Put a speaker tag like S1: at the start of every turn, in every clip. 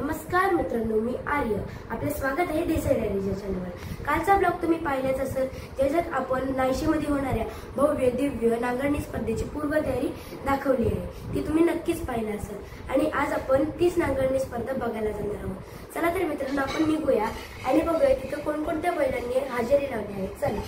S1: नमस्कार मित्रांनो, मी आर्य. आपले स्वागत आहे देसाई डायरीच्या चॅनलवर. कालचा ब्लॉग तुम्ही पाहिलाच असेल, ज्याच्यात आपण नाशिकमध्ये होणाऱ्या भव्य दिव्य नांगरणी स्पर्धेची पूर्वतयारी दाखवली आहे. ती तुम्ही नक्कीच पाहिला असेल. आणि आज आपण तीच नांगरणी स्पर्धा बघायला जाणार आहोत. चला तर मित्रांनो, आपण निघूया आणि बघूया तिथं कोणकोणत्या बैलांनी हजेरी लावली आहे. चला.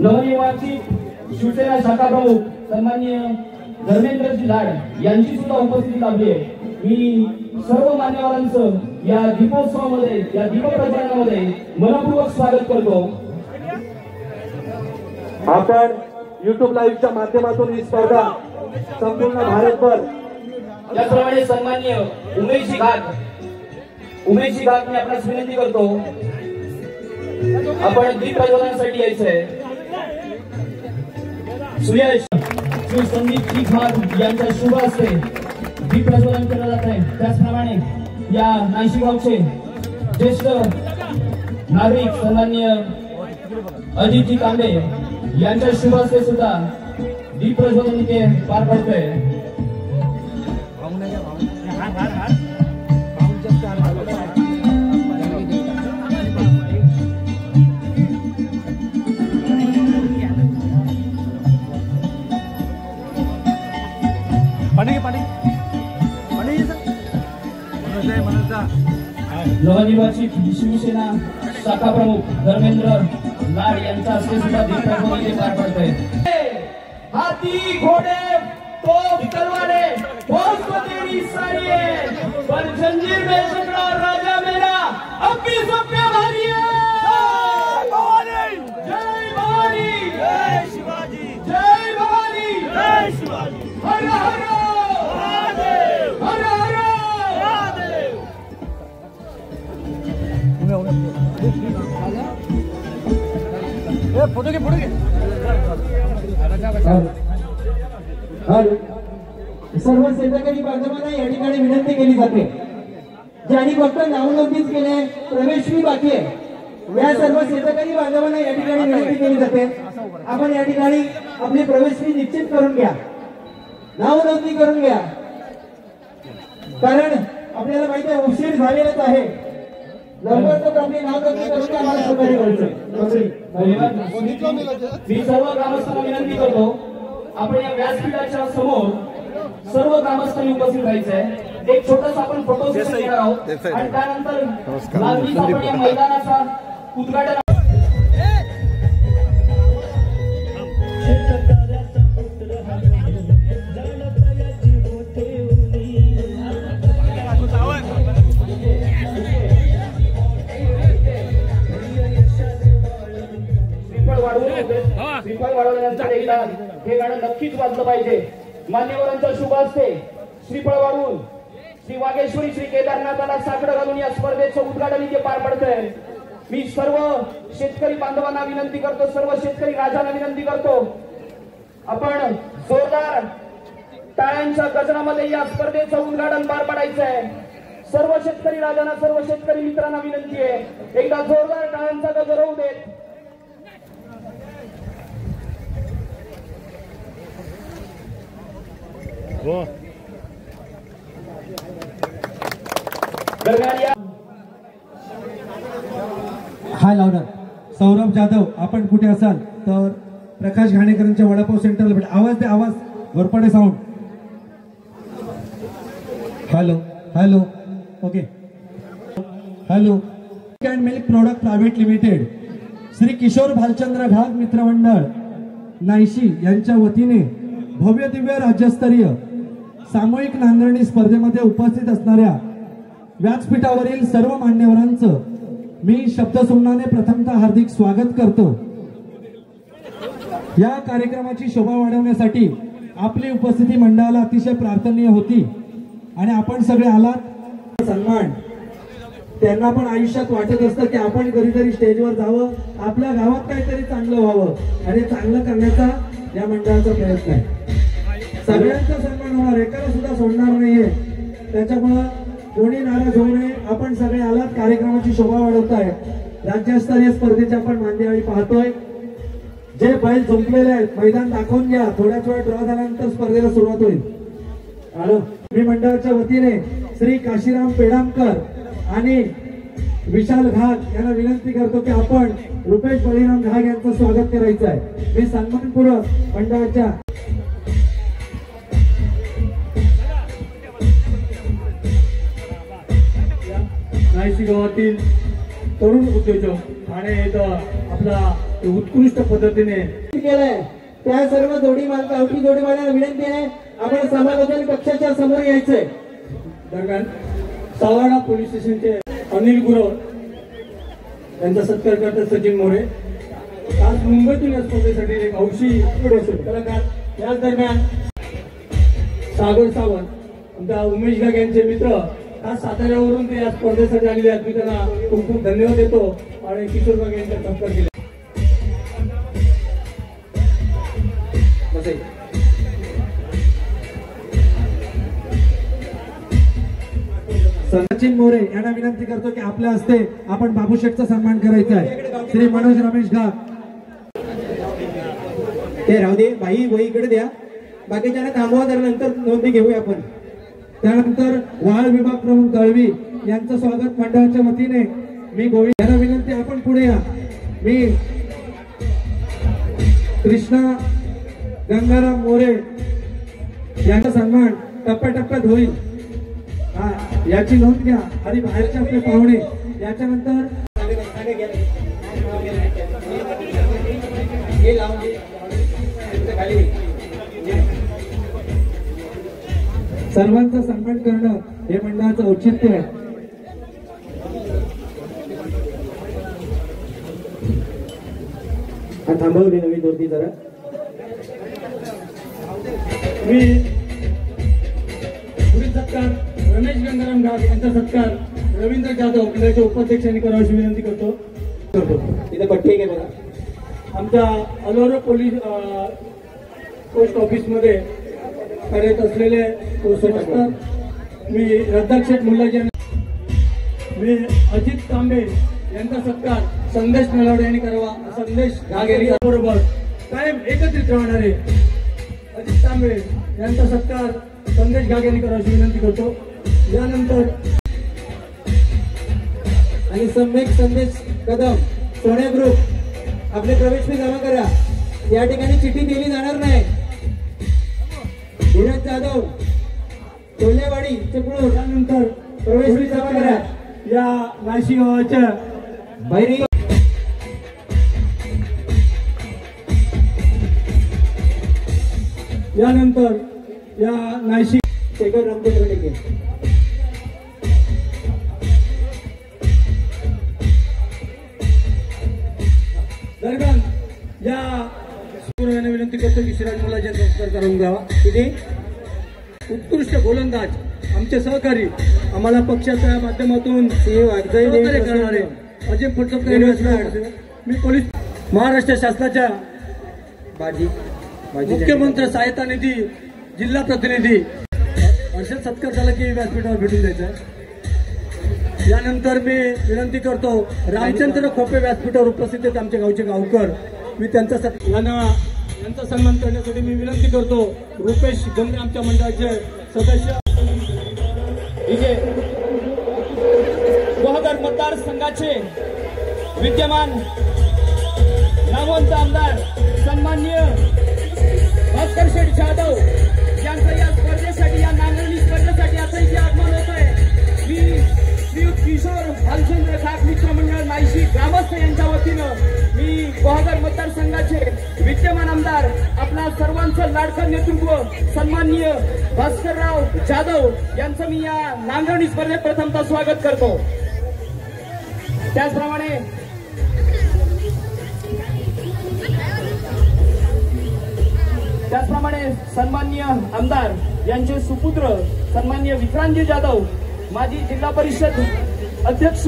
S2: नवनिर्वाचित शिवसेना शाखा प्रमुख सन्माननीय धर्मेंद्रजी लाड यांची सुद्धा उपस्थिती लाभली आहे. मी सर्व मान्यवरांचं या दीपोत्सवामध्ये, या दीपप्रज्वलनामध्ये मनपूर्वक स्वागत करतो.
S3: आपण YouTube लाईव्हच्या माध्यमातून ही स्पर्धा संपूर्ण भारतभर,
S2: याप्रमाणे सन्माननीय उमेशजी घाट मी आपणास विनंती करतो, आपण दीपप्रज्वलनासाठी यायचंय. सुयश श्री संदीप घाट यांच्या शुभ हस्ते दीपप्रज्वलन केलं जात आहे. त्याचप्रमाणे या नाशिक गावचे ज्येष्ठ नागरिक सन्माननीय अजितजी कांबे यांच्या शुभ हस्ते सुद्धा दीपप्रज्वलन इथे पार पडतंय. नवनिर्वाचित शिवसेना शाखा प्रमुख धर्मेंद्र लाड यांच्या हस्ते सुद्धा दीपप्रज्वलन पार पडतंय. हाथी घोड़े तोप तलवारें फौज को तेरी सारी है, पर जंजीर में जकड़ा राजा मेरा अब भी सब पे भारी है. जय भवानी, जय शिवाजी, जय भवानी, जय शिवाजी. हर हर महादेव, हर हर महादेव. फोटो के
S3: सर्व सेवेकरी बांधवांना या ठिकाणी विनंती केली जाते, ज्यांनी फक्त नावनोंदणीच केले, प्रवेशही बाकी आहे, या सर्व सेवेकरी बांधवांना या ठिकाणी विनंती केली जाते, आपण या ठिकाणी आपली प्रवेशही निश्चित करून घ्या, नावनोंदणी करून घ्या, कारण आपल्याला माहिती आहे उशीर झालेलाच आहे. लवकर तर आपली नावनोंदणी करून घ्या. आम्हाला सहकार्य करायचं.
S2: मी सर्व ग्रामस्थांना विनंती करतो, आपण या व्यासपीठाच्या समोर सर्व ग्रामस्थांनी उपस्थित राहायचंय. एक छोटासा आपण फोटो सेशन घेणार आहोत आणि त्यानंतर लागलीच आपण या मैदानाचा उद्घाटन. हे गाणं नक्कीच वाजलं पाहिजे. मान्यवरांच्या शुभ हस्ते श्रीफळ वाढवून श्री वागेश्वरी श्री केदारनाथाला साकडं घालून या स्पर्धेचं उद्घाटन इथे पार पडतंय. मी सर्व शेतकरी बांधवांना विनंती करतो, सर्व शेतकरी राजांना विनंती करतो, आपण जोरदार टाळ्यांच्या गजरामध्ये या स्पर्धेचं उद्घाटन पार पाडायचं आहे. सर्व शेतकरी राजांना, सर्व शेतकरी मित्रांना विनंती आहे, एकदा जोरदार टाळ्यांचा गजर होऊ देत.
S3: हाय लावणार सौरभ जाधव, आपण कुठे असाल तर प्रकाश घाणेकरांच्या वडापाव सेंटरला भेट. आवाज दे, आवाज Varpade sound. Hello hello okay. Hello and milk product private limited, Shri Kishor Bhalchandra Ghag मित्रमंडळ नायशी यांच्या वतीने भव्य दिव्य राज्यस्तरीय सामूहिक नांगरणी स्पर्धेमध्ये उपस्थित असणाऱ्या व्यासपीठावरील सर्व मान्यवरांचं मी शब्दसुमनाने प्रथमतः हार्दिक स्वागत करतो. या कार्यक्रमाची शोभा वाढवण्यासाठी आपली उपस्थिती मंडळाला अतिशय प्रार्थनीय होती आणि आपण सगळे आलात. सन्मान त्यांना पण आयुष्यात वाटत असतं की आपण कधीतरी स्टेजवर जावं, आपल्या गावात काहीतरी चांगलं व्हावं आणि चांगलं करण्याचा या मंडळाचा प्रयत्न आहे. सगळ्यांचा सन्मान होणार, एकाला सुद्धा सोडणार नाहीये. त्याच्यामुळं कोणी नाराज होऊ नये. आपण सगळे आलात, कार्यक्रमाची शोभा वाढवताय. राज्यस्तरीय स्पर्धेची आपण मांदियाळी पाहतोय. जे बैल झुंपलेले आहेत मैदान दाखवून घ्या. थोड्याच वेळ ड्रॉ झाल्यानंतर स्पर्धेला सुरुवात होईल. मी मंडळाच्या वतीने श्री काशीराम पेडामकर आणि विशाल घाग यांना विनंती करतो की आपण रुपेश बळीराम घाग यांचं स्वागत करायचं आहे. मी सन्मानपूर्वक मंडळाच्या
S4: नायशी गावातील तरुण उद्योजक आणि आपला उत्कृष्ट पद्धतीने
S3: केलंय त्या सर्व जोडी गावठी जोडी मालकांना विनंती आहे आपण समालोचन कक्षाच्या समोर यायचंय.
S4: दरम्यान सावाडा पोलीस स्टेशनचे अनिल गुरव यांचा सत्कार करतात सचिन मोरे. आज मुंबईतून या स्पर्धेसाठी एक हौशी कलाकार. याच दरम्यान सागर सावंत, आमच्या उमेश घाग यांचे मित्र, आज साताऱ्यावरून ते या स्पर्धेसाठी आलेले आहेत. मी त्यांना खूप खूप धन्यवाद देतो आणि किशोर घाग यांचा सत्कार केला.
S3: सचिन मोरे यांना विनंती करतो की आपल्या हस्ते आपण बाबूशेठचा सन्मान करायचा आहे. श्री मनोज रमेश घाग. ते राहू दे बाई, वही इकडे द्या, बाकीच्या थांबवा, त्यानंतर नोंदी घेऊया आपण. त्यानंतर वाळ विभाग प्रमुख दळवी यांचं स्वागत मंडळाच्या वतीने मी गोविंद यांना विनंती आपण पुढे या. मी कृष्णा गंगाराम मोरे यांचा सन्मान टप्प्याटप्प्यात होईल. याची नोंद घ्या. आणि बाहेरचे आपले पाहुणे याच्यानंतर सर्वांचा सन्मान करणं हे मंडळाचं औचित्य आहे. थांबवली नवी दोन जरा.
S4: मी पुढील सत्कार रमेश गंगाराम घाग यांचा सत्कार रवींद्र जाधव मंडळाच्या उपाध्यक्षांनी करावी विनंती करतो.
S3: तिथे पट्टी घे बघा.
S4: आमच्या अलोरा पोलीस पोस्ट ऑफिस मध्ये कार्यरत असलेले मी रद्दाक्षेट मुल्लाजी, मी अजित तांबे यांचा सत्कार संदेश नलावडे यांनी करावा. संदेश घाग यांनी बरोबर कायम एकत्रित राहणारे अजित तांबे यांचा सत्कार संदेश घाग यांनी करावी विनंती करतो. यानंतर
S3: आणि सम्यक संदेश कदम सोने ग्रुप आपले प्रवेश फी जमा करा. या ठिकाणी चिठ्ठी दिली जाणार नाही. धीरज जाधव कोल्हेवाडी चिपळूण.
S4: त्यानंतर
S3: प्रवेश फी जमा करा.
S4: या नाशिक गावाच्या
S3: बैरी
S4: यानंतर या नाशिक
S3: शेखर रामचंद्र टेके.
S4: दरम्यान या यांना विनंती करतो की सिराज मुलाजी यांचा सत्कार करून द्यावा. तिथे उत्कृष्ट गोलंदाज आमचे सहकारी, आम्हाला पक्षाच्या माध्यमातून सहकार्य करणारे अजय पुढचं काही व्यासपीठ मी पोलीस महाराष्ट्र शासनाच्या मुख्यमंत्री सहायता निधी जिल्हा प्रतिनिधी हर्षद सत्कार झाला की व्यासपीठावर भेटून द्यायचा. यानंतर मी विनंती करतो रामचंद्र खोपे व्यासपीठावर उपस्थित आहेत आमच्या गावचे गावकर. मी त्यांचा सन्मान करण्यासाठी मी विनंती करतो रुपेश गंगे आमच्या मंडळाचे सदस्य.
S2: गोहगर मतदारसंघाचे विद्यमान नामवंत आमदार सन्माननीय भास्कर शेठ जाधव यांचं या स्पर्धेसाठी या नांगरणी स्पर्धेसाठी आता इथे आगमन होत आहे. मी श्रीयुत किशोर भालचंद्र खाक मित्रमंडळ नायशी ग्रामस्थ यांच्या वतीनं मी गोहगर मतदारसंघाचे विद्यमान आमदार आपला सर्वांचं लाडकं नेतृत्व सन्माननीय भास्करराव जाधव यांचं मी या नांगरणी स्पर्धेत प्रथमतः स्वागत करतो. त्याचप्रमाणे सन्माननीय आमदार यांचे सुपुत्र सन्माननीय विक्रांतजी जाधव माजी जिल्हा परिषद अध्यक्ष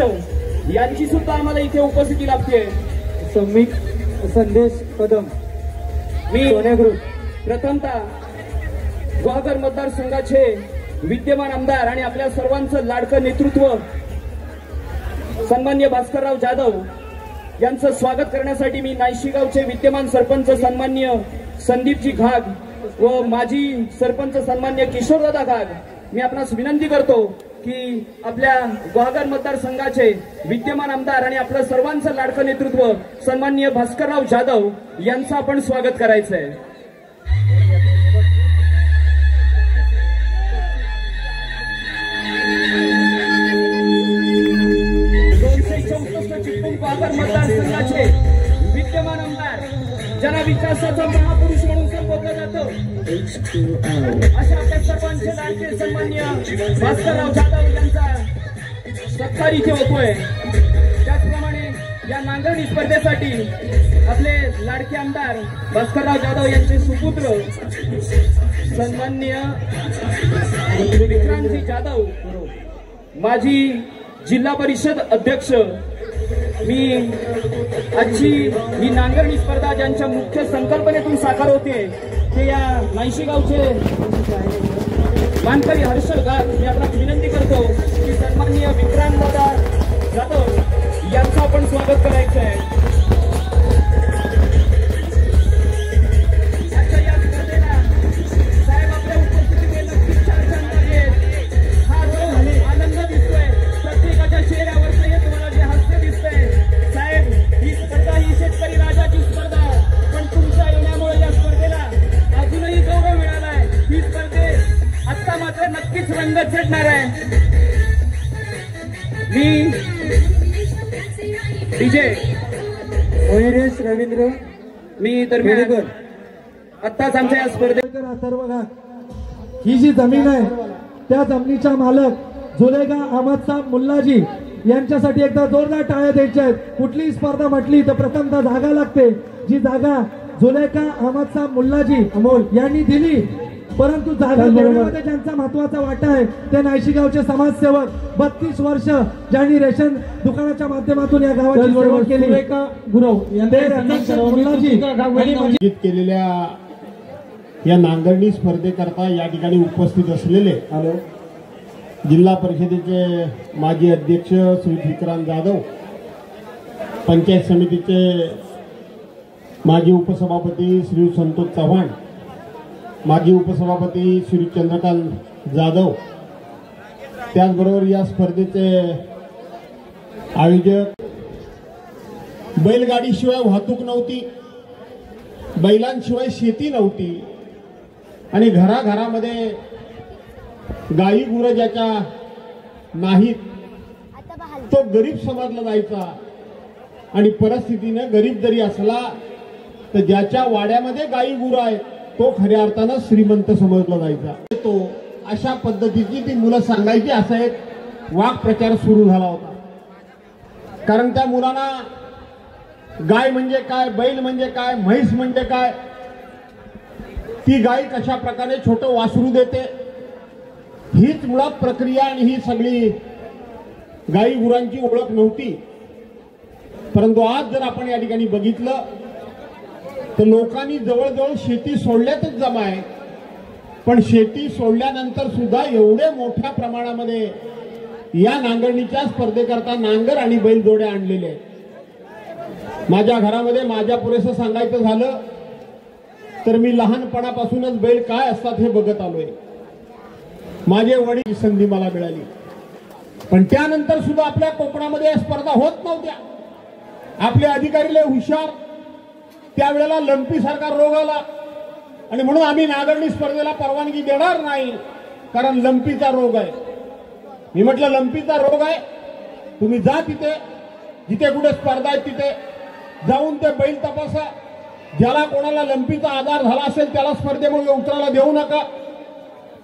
S2: यांची सुद्धा आम्हाला इथे उपस्थिती लाभते.
S4: सौमिक संदेश कदम
S2: मी प्रथमतः गोहगर मतदारसंघाचे विद्यमान आमदार आणि आपल्या सर्वांचं लाडकं नेतृत्व सन्माननीय भास्करराव जाधव यांचं स्वागत करण्यासाठी मी नायशीगावचे विद्यमान सरपंच सन्माननीय संदीपजी घाग व माजी सरपंच सन्माननीय किशोरदादा घाग मी आपणास विनंती करतो की आपल्या गोहगर मतदारसंघाचे विद्यमान आमदार आणि आपलं सर्वांचं लाडकं नेतृत्व सन्माननीय भास्करराव जाधव यांचं आपण स्वागत करायचं आहे. गोहगर मतदारसंघाचे विद्यमान आमदार ज्यांना विकासाचा महापुरुष म्हणून संबोधलं जातं अशा आपल्या सर्वांचे लाडके सन्माननीय भास्करराव जाधव यांचा सत्कार इथे होतोय. त्याचप्रमाणे या नांगरणी स्पर्धेसाठी आपले लाडके आमदार भास्करराव जाधव यांचे सुपुत्र सन्माननीय विक्रांतजी जाधव माजी जिल्हा परिषद अध्यक्ष. मी आजची ही नांगरणी स्पर्धा ज्यांच्या मुख्य संकल्पनेतून साकार होते ते या नायशीगावचे मानकरी हर्षल गार मी आपल्याला विनंती करतो की सन्माननीय विक्रांतदादा जाधव यांचं आपण स्वागत करायचं आहे. आजच्या या स्पर्धेला साहेब आपल्या उपस्थितीमुळे नक्कीच छान हा जो आनंद दिसतोय प्रत्येकाच्या चेहऱ्यावरचं हे तुम्हाला जे हास्य दिसतंय. साहेब ही स्पर्धा ही शेतकरी राजाची स्पर्धा पण तुमच्या येण्यामुळे या स्पर्धेला अजूनही गौरव मिळालाय. ही स्पर्धेत आता मात्र नक्कीच रंगत चढणार आहे. मी विजय
S4: मयुरेश रवींद्र
S2: मी दरम्यान आत्ताच आमच्या या स्पर्धेत
S3: सर्व ही जी जमीन आहे त्या जमिनीच्या मालक जुलेगा अहमद साहेब मुल्लाजी यांच्यासाठी एकदा जोरदार टाळ्या द्यायच्या आहेत. कुठलीही स्पर्धा म्हटली तर प्रथमतः जागा लागते. जी जागा जुलेगा अहमद साहेब मुल्लाजी अमोल यांनी दिली परंतु जागा मिळवण्यामध्ये ज्यांचा महत्वाचा वाटा आहे ते नायशीगावचे समाजसेवक 32 वर्ष ज्यांनी रेशन दुकानाच्या माध्यमातून या गावाची सेवा केली
S5: केलेल्या या नांगरणी स्पर्धेकरता या ठिकाणी उपस्थित असलेले जिल्हा परिषदेचे माजी अध्यक्ष श्री विक्रांत जाधव, पंचायत समितीचे माजी उपसभापती श्री संतोष चव्हाण, माजी उपसभापती श्री चंद्रकांत जाधव, त्याचबरोबर या स्पर्धेचे आयोजक. बैलगाडीशिवाय वाहतूक नव्हती, बैलांशिवाय शेती नव्हती आणि घराघरामध्ये गाई गुरं ज्याच्या नाहीत तो गरीब समजला जायचा आणि परिस्थितीने गरीब जरी असला तर ज्याच्या वाड्यामध्ये गाई गुरं आहे तो खऱ्या अर्थानं श्रीमंत समजला जायचा. तो अशा पद्धतीची ती मुलं सांगायची असा एक वाक प्रचार सुरू झाला होता. कारण त्या मुलांना गाय म्हणजे काय, बैल म्हणजे काय, म्हैस म्हणजे काय, ती गाय कशा प्रकारे छोटं वासरू देते हीच मुळात प्रक्रिया आणि ही सगळी गाई गुरांची ओळख नव्हती. परंतु आज जर आपण या ठिकाणी बघितलं तर लोकांनी जवळजवळ शेती सोडल्यातच जमा आहे, पण शेती सोडल्यानंतर सुद्धा एवढे मोठ्या प्रमाणामध्ये या नांगरणीच्या स्पर्धेकरता नांगर आणि बैलजोड्या आणलेले आहेत। माझ्या घरामध्ये माझ्या पुरेसं सांगायचं झालं तर मी लहानपणापासूनच बैल काय असतात हे बघत आलोय। माझे वडील संधी मला मिळाली, पण त्यानंतर सुद्धा आपल्या कोकणामध्ये या स्पर्धा होत नव्हत्या। आपले अधिकारी लय हुशार, त्यावेळेला लंपी सारखा रोग आला आणि म्हणून आम्ही नांगरणी स्पर्धेला परवानगी देणार नाही, कारण लंपीचा रोग आहे। मी म्हटलं लंपीचा रोग आहे, तुम्ही जा तिथे जिथे कुठे स्पर्धा आहे तिथे जाऊन ते बैल तपासा, ज्याला कोणाला लंपीचा आजार झाला असेल त्याला स्पर्धेमध्ये उतरायला देऊ नका,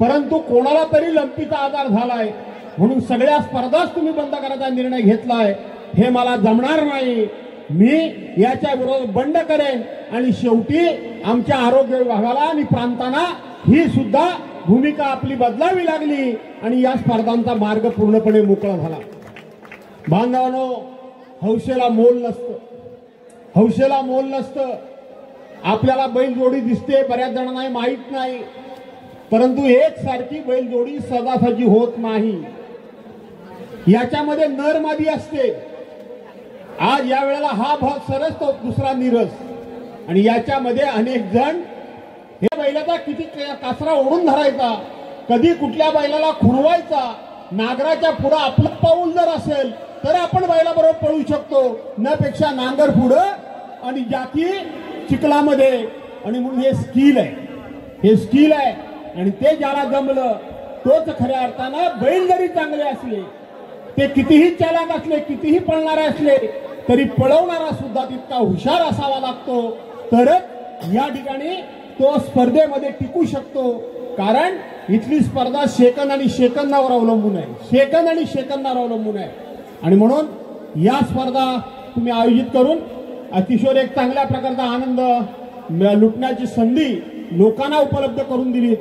S5: परंतु कोणाला तरी लंपीचा आजार झालाय म्हणून सगळ्या स्पर्धाच तुम्ही बंद करायचा निर्णय घेतलाय, हे मला जमणार नाही। मी याच्या विरोधात बंड करेन आणि शेवटी आमच्या आरोग्य विभागाला आणि प्रांतांना ही सुद्धा भूमिका आपली बदलावी लागली आणि या स्पर्धांचा मार्ग पूर्णपणे मोकळा झाला। बांधवांनो, हौसेला मोल नसतं, हौसेला मोल नसतं। आपल्याला बैलजोडी दिसते, बऱ्याच जणांना माहीत नाही, परंतु एक सारखी बैलजोडी सदासजी होत नाही। याच्यामध्ये नर मादी असते। आज या वेळेला हा भाग सरस तो दुसरा नीरस, आणि याच्यामध्ये अनेक जण हे बैलाचा किती कासरा ओढून धरायचा, कधी कुठल्या बैलाला खुणवायचा, नांगराच्या पुढे आपलं पाऊल जर असेल तर आपण बैलाबरोबर पळू शकतो, नपेक्षा नांगर पुढं आणि जाती चिखलामध्ये। आणि म्हणून हे स्किल आहे, हे स्किल आहे, आणि ते ज्याला जमलं तोच खऱ्या अर्थानं बैल जरी चांगले असले, ते कितीही चालाक असले, कितीही पळणारे असले, तरी पळवणारा सुद्धा तितका हुशार असावा लागतो, तरच या ठिकाणी तो स्पर्धेमध्ये टिकू शकतो। कारण इथली स्पर्धा सेकंद आणि सेकंदावर अवलंबून आहे, सेकंद आणि सेकंदावर अवलंबून आहे। आणि म्हणून या स्पर्धा तुम्ही आयोजित करून अतिशय एक चांगल्या प्रकारचा आनंद लुटण्याची संधी लोकांना उपलब्ध करून दिली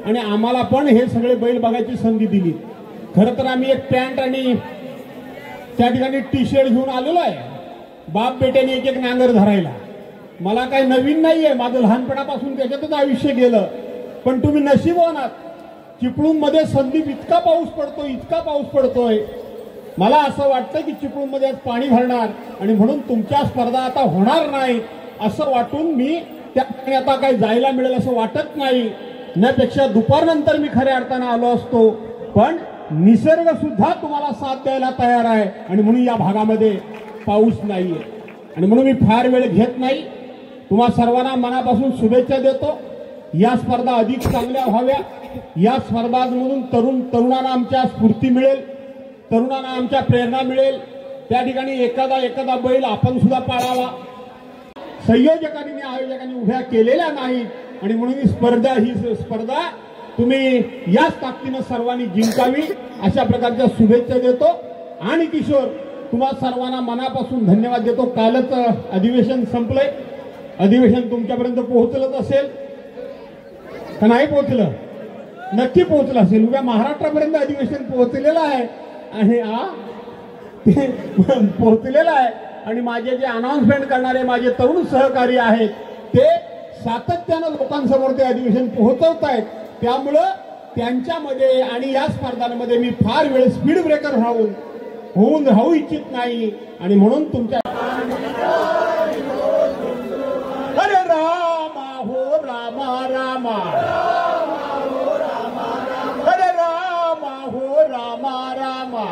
S5: आणि आम्हाला पण हे सगळे बैल बघायची संधी दिली। खरं तर आम्ही एक पॅन्ट आणि त्या ठिकाणी टी शर्ट घेऊन आलेलो आहे, बाप बेट्याने एक एक नांगर धरायला। मला काही नवीन नाहीये, माझं लहानपणापासून त्याच्यातच आयुष्य गेलं, पण तुम्ही नशीबवानात चिपळूणमध्ये संदीप इतका पाऊस पडतोय, इतका पाऊस पडतोय, मला असं वाटतं की चिपळूणमध्ये आज पाणी भरणार आणि म्हणून तुमच्या स्पर्धा आता होणार नाही असं वाटून मी त्या ठिकाणी आता काही जायला मिळेल असं वाटत नाही। त्यापेक्षा दुपारनंतर मी खऱ्या अर्थानं आलो असतो, पण निसर्ग सुद्धा तुम्हाला साथ द्यायला तयार आहे आणि म्हणून या भागामध्ये पाऊस नाहीये। आणि म्हणून मी फार वेळ घेत नाही, तुम्हा सर्वांना मनापासून शुभेच्छा देतो। या स्पर्धा अधिक चांगल्या व्हाव्या, या स्पर्धांमधून तरुणांना आमच्या स्फूर्ती मिळेल, तरुणांना आमच्या प्रेरणा मिळेल। त्या ठिकाणी एखादा बैल आपण सुद्धा पाळावा, संयोजकांनी आयोजकांनी उभ्या केलेल्या नाहीत आणि म्हणून ही स्पर्धा तुम्ही याच ताकदीनं सर्वांनी जिंकावी अशा प्रकारच्या शुभेच्छा देतो। आणि किशोर, तुम्हा सर्वांना मनापासून धन्यवाद देतो। कालच अधिवेशन संपलंय, अधिवेशन तुमच्यापर्यंत पोहोचलंच असेल का नाही पोहोचलं? नक्की पोहोचलं असेल, उद्या महाराष्ट्रापर्यंत अधिवेशन पोहोचलेलं आहे आणि पोहोचलेलं आहे। आणि माझे जे अनाउन्समेंट करणारे माझे तरुण सहकारी आहेत ते सातत्यानं लोकांसमोर ते अधिवेशन पोहोचवत आहेत, त्यामुळं त्यांच्यामध्ये आणि या स्पर्धांमध्ये मी फार वेळ स्पीड ब्रेकर होऊन राहू इच्छित नाही। आणि म्हणून तुमच्या अरे रामा हो रामा रामा, अरे रामा हो रामा रामा,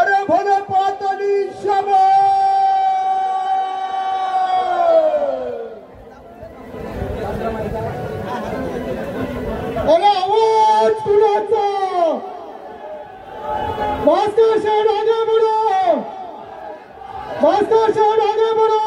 S5: अरे भले पातळी शबा, अरे आवाज कुणाचा? भास्कर साहब आगे बढ़ो, भास्कर साहब आगे बढ़ो।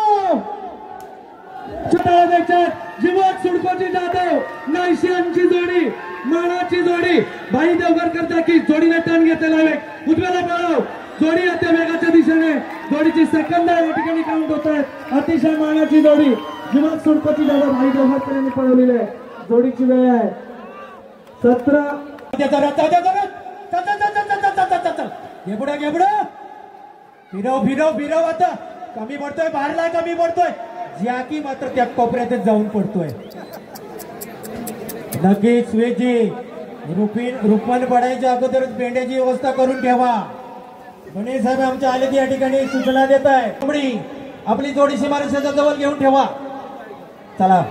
S6: जीवक सुडकोची जाधव, नाईशियांची जोडी, मानाची जोडी, भाई देवगरकर की जोडीने टर्न घेतलेला आहे, उजव्याला पळाव, जोडी येते वेगाच्या दिशेने, जोडीची सेकंद या ठिकाणी काउंट होत आहे। अतिशय मानाची जोडी, जीवक सुडकोची जाधव, भाई देवगरकर यांनी पळवलेली आहे। जोडीची वेळ आहे 17।
S4: घे पुढे
S3: फिरव आता कमी पडतोय, बाहेरला कमी पडतोय. जॅकी मात्र त्या कोपऱ्यातच जाऊन पडतोय. नक्कीच वेजी रुपन पडायच्या अगोदरच बेंड्याची व्यवस्था करून ठेवा. गणेश साहेब आमच्या आले या ठिकाणी सूचना देत आहे. आपली जोडी सीमारेषेच्या जवळ घेऊन ठेवा. चला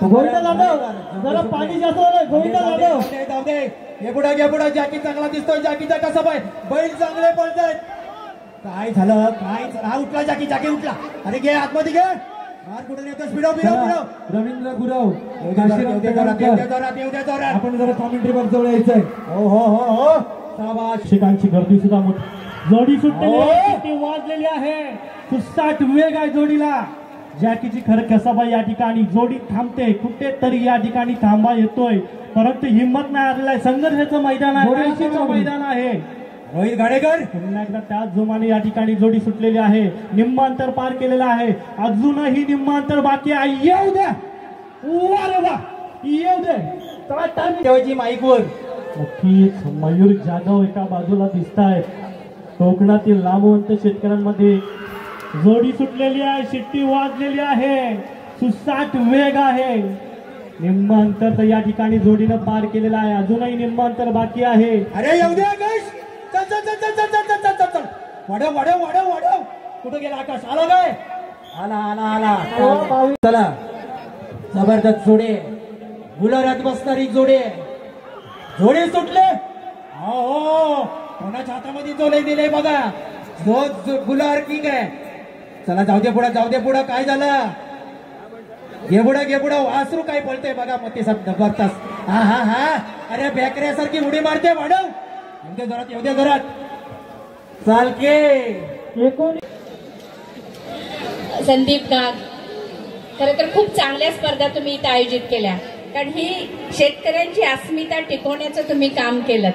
S6: गोविंदा जाधव, जरा पाणी जास्त झालंय. गोविंदा जाधव
S3: जाऊ दे. घे पुढा जॅकी चांगला दिसतोय. जॅकीचा कसा बैल चांगले पळतायत. काय झालं काय? हा उठला जॅकी उठला. अरे घे आतमध्ये घे. मार कुठे येतोस? फिरव.
S6: रवींद्र गुरव,
S3: आपण जरा कॉमेंट्री बॉक्स जवळ यायचंय. हो शाबाश.
S6: शिकांची गर्दी सुद्धा मोठी. जोडी सुटलेली वाजलेली आहे. सुसाट वेग आहे जोडीला. जॅकीची खरं कसाबाई या ठिकाणी जोडी थांबते. कुठेतरी या ठिकाणी थांबा येतोय, परंतु हिंमत नाही आलेला आहे. संघर्षाचं मैदान आहे, मैदान आहे.
S3: रोहित गाडेकर
S6: पुन्हा एकदा त्याच जोमाने या ठिकाणी जोडी सुटलेली आहे. निम्मांतर पार केलेलं आहे. अजूनही निम्मांतर बाकी आहे. येऊ द्या, येऊ दे.
S3: तेव्हाची माईकवर
S6: नक्कीच मयूर जाधव एका बाजूला दिसत आहेत. कोकणातील नामवंत शेतकऱ्यांमध्ये जोडी सुटलेली आहे. शिट्टी वाजलेली आहे. सुसाट वेग आहे. निम्मांतर तर या ठिकाणी जोडीनं पार केलेला आहे. अजूनही निम्मांतर बाकी आहे.
S3: अरे येऊ दे आकाश. चल वाढव. कुठं गेला आकाश? आला काय? आला. चला जबरदस्त जोडे. गुलारात बसणारी जोडे सुटले. हो कोणाच्या हातामध्ये जोडे दिले बघा. जो गुलार किंग आहे. चला जाऊ दे पुढं. काय झालं? घे पुढं. वासरू काय पळते बघा. मग ते सब जबरदस्त. हा. अरे बॅकऱ्यासारखी उडी मारते. वाढव. येऊ दे जोरात. चाल के.
S7: संदीप नाग, खरं तर खूप चांगल्या स्पर्धा तुम्ही इथे आयोजित केल्या. कारण ही शेतकऱ्यांची अस्मिता टिकवण्याचं तुम्ही काम केलं.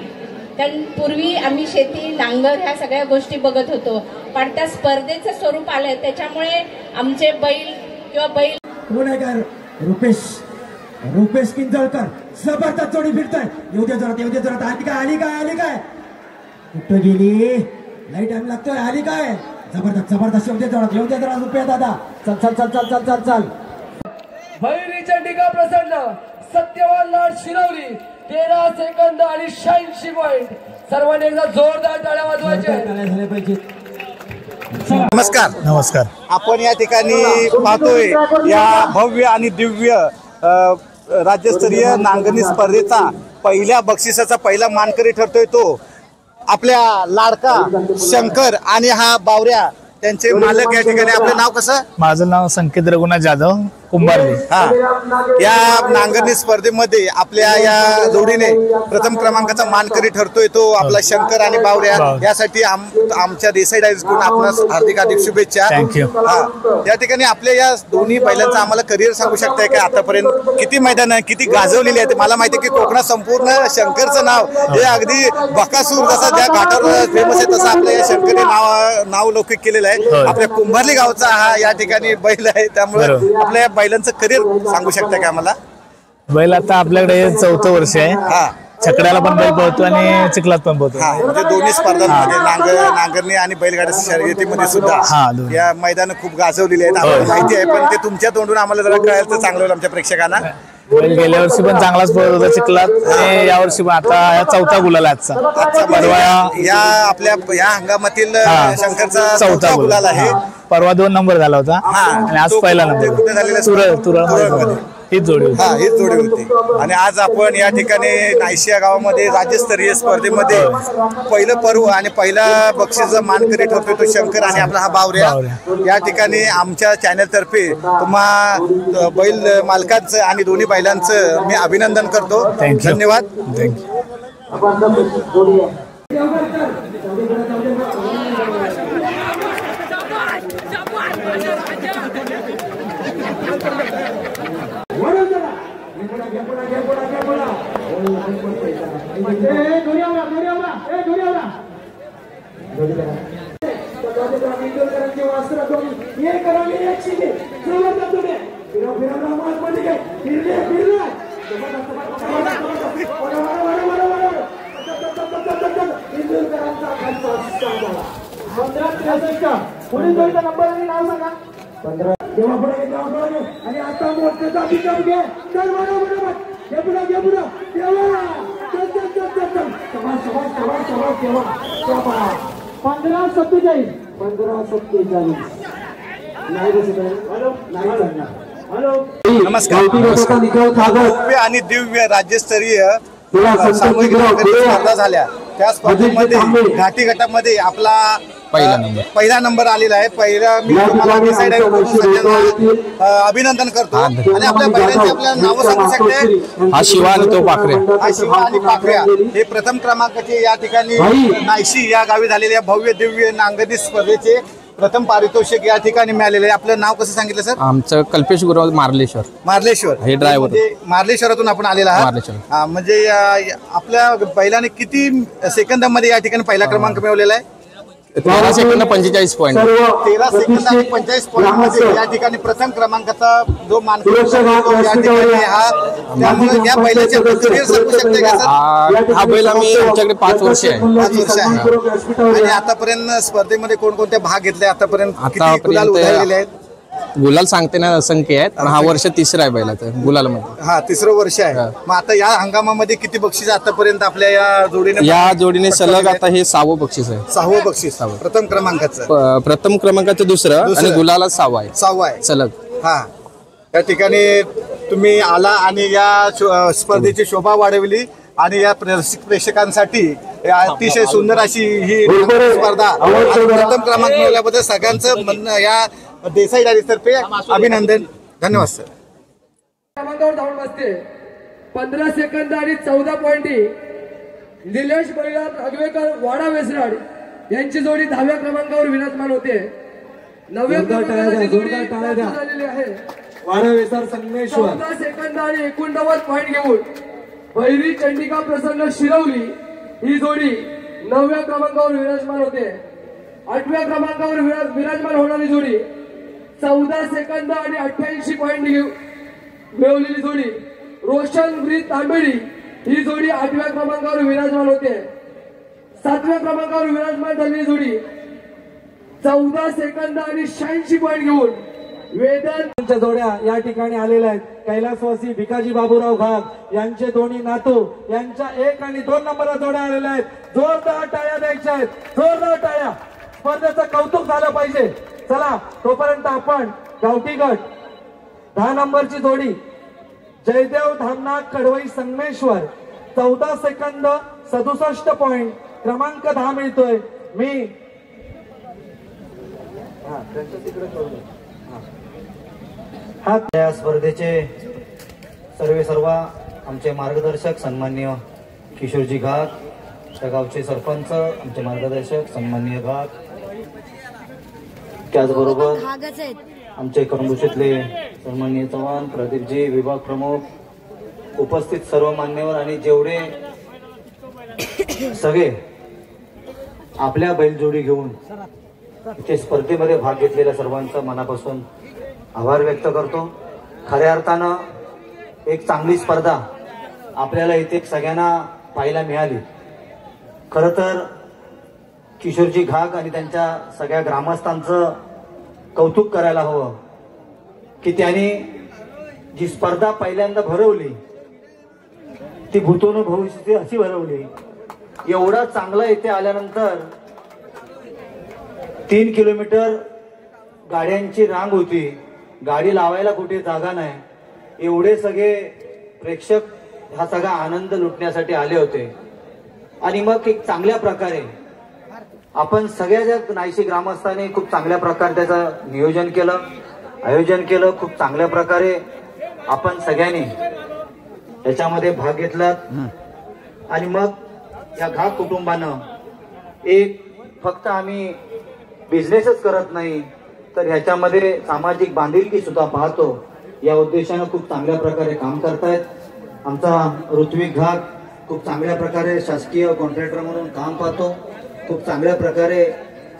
S7: कारण पूर्वी आम्ही शेती, नांगर ह्या सगळ्या गोष्टी बघत होतो, पण त्या स्पर्धेचं स्वरूप आलंय. त्याच्यामुळे आमचे बैल किंवा बैल
S3: पुणेकर रुपेश किंजळकर जबरदस्त जोडी फिरताय. येऊ दे जरा. आली काय? कुठं गेली? लई टाइम लागतोय. आली काय? जबरदस्त. येऊ दे जरा रुपया दादा. चल.
S8: भैरीच्या टिका प्रसन्न. सत्यवान लाड शिरवली 13 सेकंद आणि 86 पॉइंट. सर्वांनी एकदा जोरदार टाळ्या वाजवायच्या
S3: झाले पाहिजे.
S9: नमस्कार. आपण या ठिकाणी पाहतोय या भव्य आणि दिव्य राज्यस्तरीय नांगरणी स्पर्धेचा पहिल्या बक्षिसाचा पहिला मानकरी ठरतोय तो आपल्या लाडका शंकर आणि हा बावऱ्या त्यांचे मालक. या ठिकाणी आपलं नाव कसं?
S10: माझं नाव संकेत रघुनाथ जाधव, कुंभारली.
S9: या नांगरणी स्पर्धेमध्ये आपल्या या जोडीने प्रथम क्रमांकाचा मानकरी ठरतोय तो आपला शंकर आणि बावऱ्या. यासाठी आमच्या देसाई डायरीज कडून आपणास हार्दिक शुभेच्छा.
S10: थँक्यू.
S9: या ठिकाणी आपल्या या दोन्ही बैलांचं आम्हाला करिअर सांगू शकताय का? आतापर्यंत किती मैदान किती गाजवलेली आहेत? मला माहिती आहे की कोकणात संपूर्ण शंकरचं नाव हे अगदी बकासूर जसा ज्या घाटावर फेमस आहे तसं आपल्या या शंकरने नाव लौकिक केलेलं आहे. आपल्या कुंभारली गावचा हा या ठिकाणी बैल आहे. त्यामुळे आपल्या बैलांचं करिअर सांगू शकता का आम्हाला?
S10: बैल आता आपल्याकडे 4थं वर्ष आहे. छकड्याला पण बैल पळतो आणि चिखलात पण पळतो.
S9: म्हणजे दोन्ही स्पर्धांमध्ये नांगरणी आणि बैलगाड्या शर्यतीमध्ये सुद्धा या मैदान खूप गाजवलेली आहेत. आम्हाला माहिती आहे, पण ते तुमच्या तोंडून आम्हाला जरा कळायला तर चांगलं होईल आमच्या प्रेक्षकांना.
S10: बैल गेल्या वर्षी पण चांगलाच पळत होता चिखलात आणि या वर्षी पण आता 4था गुलाल आजचा.
S9: या आपल्या या हंगामातील शंकरचा 4था गुलाल आहे.
S10: परवा 2 नंबर झाला होता आणि आज पहिला नंबर. तुरळ हीच जोडी
S9: होती. आणि आज आपण या ठिकाणी नायशिया गावामध्ये राज्यस्तरीय स्पर्धेमध्ये पहिलं पर्व आणि पहिला बक्षीसचा मानकरी ठरतोय तो शंकर आणि आपला हा बावऱ्या. या ठिकाणी आमच्या चॅनल तर्फे तुम्हा बैल मालकांचं आणि दोन्ही बैलांचं मी अभिनंदन करतो. धन्यवाद.
S6: पुढील जोडीचा नंबर आणि नाव सांगा. 15 तेव्हा पुढे घे आणि आता मोठ्याचा अभिषेक घे. चल बरोबर घे पुढे तेव्हा चल 15:47 नाही बसत आहे. नाही चालणार.
S9: नमस्कार. भव्य आणि दिव्य राज्यस्तरीय सामूहिक स्पर्धा झाल्या. त्या स्पर्धेमध्ये घाटी गटामध्ये आपला पहिला नंबर आलेला आहे. पहिला मी अभिनंदन करतो. आणि आपल्या बैलांची आपल्याला नावं सांगू शकते.
S10: हा शिवा आणि तो पाखरे.
S9: हा शिवा आणि पाखऱ्या हे प्रथम क्रमांकाचे या ठिकाणी नायशी या गावी झालेल्या भव्य दिव्य नांगरणी स्पर्धेचे प्रथम पारितोषिक या ठिकाणी मिळालेलं आहे. आपलं नाव कसं सांगितलं सर?
S10: आमचं कल्पेश गुरुवार मार्लेश्वर हे ड्रायव्हर.
S9: मार्लेश्वरातून आपण आलेला आहात. म्हणजे आपल्या बैलाने किती सेकंदामध्ये या ठिकाणी पहिला क्रमांक मिळवलेला आहे?
S10: 13 सेकंद 45 पॉईंट.
S9: 13 सेकंद आणि 45 पॉईंट मध्ये या ठिकाणी प्रथम क्रमांकाचा जो मानकरी या ठिकाणी हा. त्यामुळे या बैलाचे करिअर सांगू शकते का सर?
S10: हा बैल आम्ही आमच्याकडे 5 वर्ष आहे.
S9: 5 वर्ष आहे. आणि आतापर्यंत स्पर्धेमध्ये कोणकोणते भाग घेतले? आतापर्यंत किती गुलाल उधळलेले आहेत?
S10: गुलाल सांगते ना असंख्य आहेत. पण हा वर्ष तिसरा आहे बैलाचं गुलाल मध्ये.
S9: हा तिसरं वर्ष आहे. मग आता या हंगामामध्ये किती बक्षीस आतापर्यंत आपल्या या जोडीने
S10: सलग आता हे 6वं बक्षीस आहे.
S9: 6वं बक्षीस प्रथम क्रमांकाचं
S10: दुसरं आणि गुलाला 6वा
S9: आहे
S10: सलग.
S9: हा या ठिकाणी तुम्ही आला आणि या स्पर्धेची शोभा वाढवली आणि या प्रेक्षकांसाठी अतिशय सुंदर अशी ही स्पर्धा प्रथम क्रमांक मिळवल्याबद्दल सगळ्यांचं म्हणणं या देसाई डायरीतर्फे अभिनंदन. धन्यवाद सर.
S8: क्रमांकावर धावून बसते 15 सेकंद आणि 14 पॉइंटी निलेश बैलात अगवेकर वाडा वेसराड यांची जोडी 10व्या क्रमांकावर विराजमान होते. 9व्या क्रमांकाची जोडी झालेली आहे.
S6: वाडा वेसर संगमेश्वर
S8: 14 सेकंद आणि 89 पॉइंट घेऊन भैरी चंडिका प्रसन्न शिरवली ही जोडी 9व्या क्रमांकावर विराजमान होते. 8व्या क्रमांकावर विराजमान होणारी जोडी 14 सेकंद आणि 88 पॉइंट मिळवलेली जोडी रोशन ब्रिज तांबेडी ही जोडी 8व्या क्रमांकावर विराजमान होते. 7व्या क्रमांकावर विराजमान झालेली जोडी 14 सेकंद आणि 86 पॉइंट घेऊन वेदन
S6: जोड्या या ठिकाणी आलेल्या आहेत. कैलासवासी भिकाजी बाबूराव घाग यांचे दोन्ही नातू यांच्या 1 आणि 2 नंबरला जोड्या आलेल्या आहेत. जोरदार टाळ्या द्यायच्या आहेत. जोरदार टाळ्या. स्पर्धेचं कौतुक झालं पाहिजे. चला तोपर्यंत आपण गावठी गट 10 नंबरची जोडी जयदेव धामनाथ कडवई संगमेश्वर 14 सेकंद 67 पॉइंट क्रमांक 10 मिळतोय. मी
S11: या स्पर्धेचे सर्व आमचे मार्गदर्शक सन्माननीय किशोरजी घाग, त्या गावचे सरपंच आमचे मार्गदर्शक सन्माननीय घाग, त्याचबरोबर आमचे करंबुशीतले सन्माननीय चव्हाण, प्रदीपजी, विभाग प्रमुख, उपस्थित सर्व मान्यवर आणि जेवढे सगळे आपल्या बैलजोडी घेऊन इथे स्पर्धेमध्ये भाग घेतलेल्या सर्वांचा मनापासून आभार व्यक्त करतो. खऱ्या अर्थानं एक चांगली स्पर्धा आपल्याला इथे सगळ्यांना पाहायला मिळाली. खरं तर किशोरजी घाग आणि त्यांच्या सगळ्या ग्रामस्थांचं कौतुक करायला हवं की त्यांनी जी स्पर्धा पहिल्यांदा भरवली ती भूतोन भविष्याची अशी भरवली. एवढा चांगला इथे आल्यानंतर 3 किलोमीटर गाड्यांची रांग होती. गाडी लावायला कुठे जागा नाही. एवढे सगळे प्रेक्षक हा सगळा आनंद लुटण्यासाठी आले होते. आणि मग एक चांगल्या प्रकारे आपण सगळ्या नायशी ग्रामस्थांनी खूप चांगल्या प्रकारे त्याचं नियोजन केलं, आयोजन केलं. खूप चांगल्या प्रकारे आपण सगळ्यांनी याच्यामध्ये भाग घेतला. आणि मग या घाग कुटुंबानं एक फक्त आम्ही बिझनेसच करत नाही तर ह्याच्यामध्ये सामाजिक बांधिलकी सुद्धा पाहतो या उद्देशानं खूप चांगल्या प्रकारे काम करतायत. आमचा ऋत्विक घाग खूप चांगल्या प्रकारे शासकीय कॉन्ट्रॅक्टर म्हणून काम पाहतो. खूप चांगल्या प्रकारे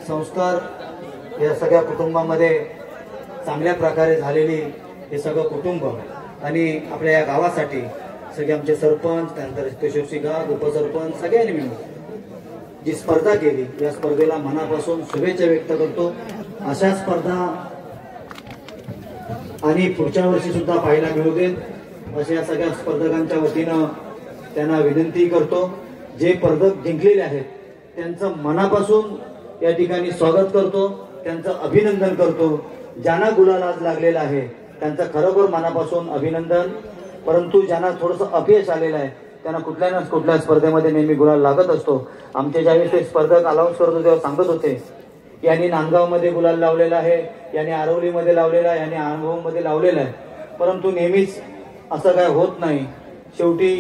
S11: संस्कार या सगळ्या कुटुंबामध्ये चांगल्या प्रकारे झालेली हे सगळं कुटुंब आणि आपल्या या गावासाठी सगळे आमचे सरपंच, त्यानंतर किशोरजी घाग, उपसरपंच सगळ्यांनी मिळून जी स्पर्धा केली या स्पर्धेला मनापासून शुभेच्छा व्यक्त करतो. अशा स्पर्धा आणि पुढच्या वर्षी सुद्धा पाहायला मिळू देत अशा या सगळ्या स्पर्धकांच्या वतीनं त्यांना विनंती करतो. जे पदक जिंकलेले आहेत त्यांचं मनापासून या ठिकाणी स्वागत करतो, त्यांचं अभिनंदन करतो. ज्यांना गुलाल आज लागलेला आहे त्यांचं खरोखर मनापासून अभिनंदन. परंतु ज्यांना थोडंसं अपयश आलेलं आहे त्यांना कुठल्या ना कुठल्या स्पर्धेमध्ये नेहमी गुलाल लागत असतो. आमचे ज्यावेळेस ते स्पर्धक अनाऊन्स करत होते तेव्हा सांगत होते, यांनी नांदगावमध्ये गुलाल लावलेला आहे, यांनी आरवलीमध्ये लावलेला आहे, यांनी अनुभवमध्ये लावलेला आहे. परंतु नेहमीच असं काय होत नाही. शेवटी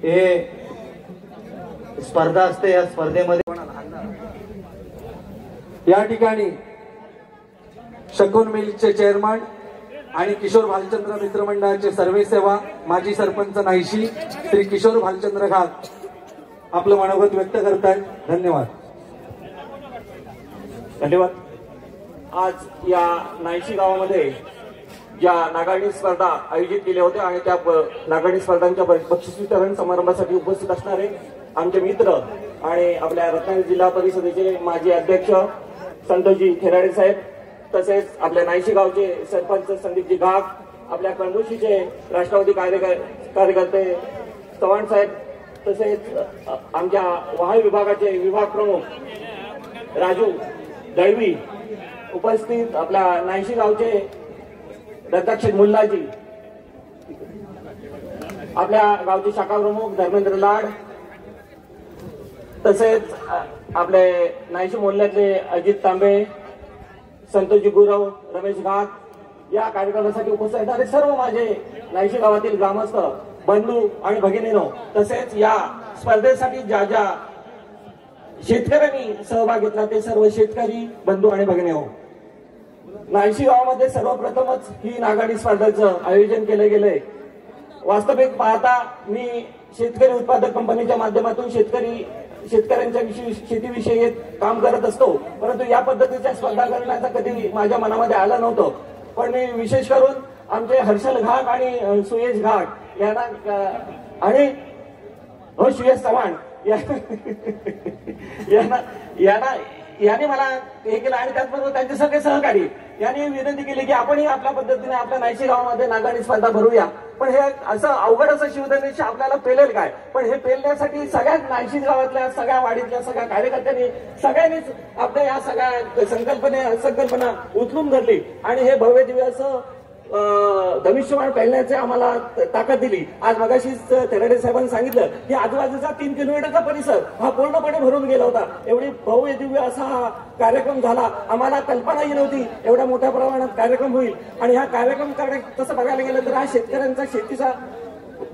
S11: हे स्पर्धा असते, या स्पर्धेमध्ये
S6: या ठिकाणी शकून मिलचे चेअरमन आणि किशोर भालचंद्र मित्रमंडळाचे सर्वेसेवा माजी सरपंच नाईशी श्री किशोर भालचंद्र घाट आपलं मनोगत व्यक्त करतायत. धन्यवाद.
S12: धन्यवाद. आज या नाईशी गावामध्ये ज्या नागाळणी स्पर्धा आयोजित केल्या होत्या आणि त्या नागाळणी स्पर्धांच्या बक्षीस वितरण समारंभासाठी उपस्थित असणारे आमचे मित्र आणि आपल्या रत्नागिरी जिल्हा परिषदेचे माजी अध्यक्ष संतोषजी खेराडे साहेब, तसेच आपल्या नाईशी गावचे सरपंच संदीपजी घाग, आपल्या कणबुशीचे राष्ट्रवादी कार्यकर्ते चव्हाण साहेब, तसेच आमच्या वाहन विभागाचे विभाग प्रमुख राजू दळवी, उपस्थित आपल्या नाईशी गावचे दत्ताक्षेत मुल्लाजी, आपल्या गावचे शाखा प्रमुख धर्मेंद्र लाड, तसेच आपले नाईशी मोहल्ल्यातले अजित तांबे, संतोषजी गुरव, रमेश घाट, या कार्यक्रमासाठी उपस्थित असणारे सर्व माझे नाईशी गावातील ग्रामस्थ बंधू आणि भगिनीनो, तसेच या स्पर्धेसाठी ज्या ज्या शेतकऱ्यांनी सहभाग घेतला ते सर्व शेतकरी बंधू आणि भगिनीनो. नाईशी गावामध्ये सर्वप्रथमच ही नागाळी स्पर्धेचं आयोजन केलं गेलंय. वास्तविक पाहता मी शेतकरी उत्पादक कंपनीच्या माध्यमातून शेतकऱ्यांच्या शेतीविषयी काम करत असतो, परंतु या पद्धतीच्या स्पर्धा करण्याचा कधी माझ्या मनामध्ये आलं नव्हतं. पण मी विशेष करून आमचे हर्षल घाट आणि सुयश घाट यांना आणि सुयश चव्हाण यांनी मला हे केलं आणि त्याचबरोबर त्यांचे सगळे सहकारी यांनी विनंती केली की आपणही आपल्या पद्धतीने आपल्या नाईशी गावामध्ये नागाळी स्पर्धा भरूया. पण हे असं अवघड असं शिवधनुष्य आपल्याला पेलेल काय, पण हे पेलण्यासाठी सगळ्या नाईशी गावातल्या सगळ्या वाडीतल्या सगळ्या कार्यकर्त्यांनी सगळ्यांनीच आपल्या या सगळ्या संकल्पना उचलून धरली आणि हे भव्य दिव्य असं धनुष्यबाण पेलण्याचे आम्हाला ताकद दिली. आज मगाशीच तेराडे साहेबांनी सांगितलं की आजूबाजूचा 3 किलोमीटरचा परिसर हा पूर्णपणे भरून गेला होता. एवढी भव्य दिव्य असा हा कार्यक्रम झाला. आम्हाला कल्पनाही नव्हती एवढ्या मोठ्या प्रमाणात कार्यक्रम होईल. आणि हा कार्यक्रम तसं बघायला गेलं तर हा शेतकऱ्यांचा शेतीचा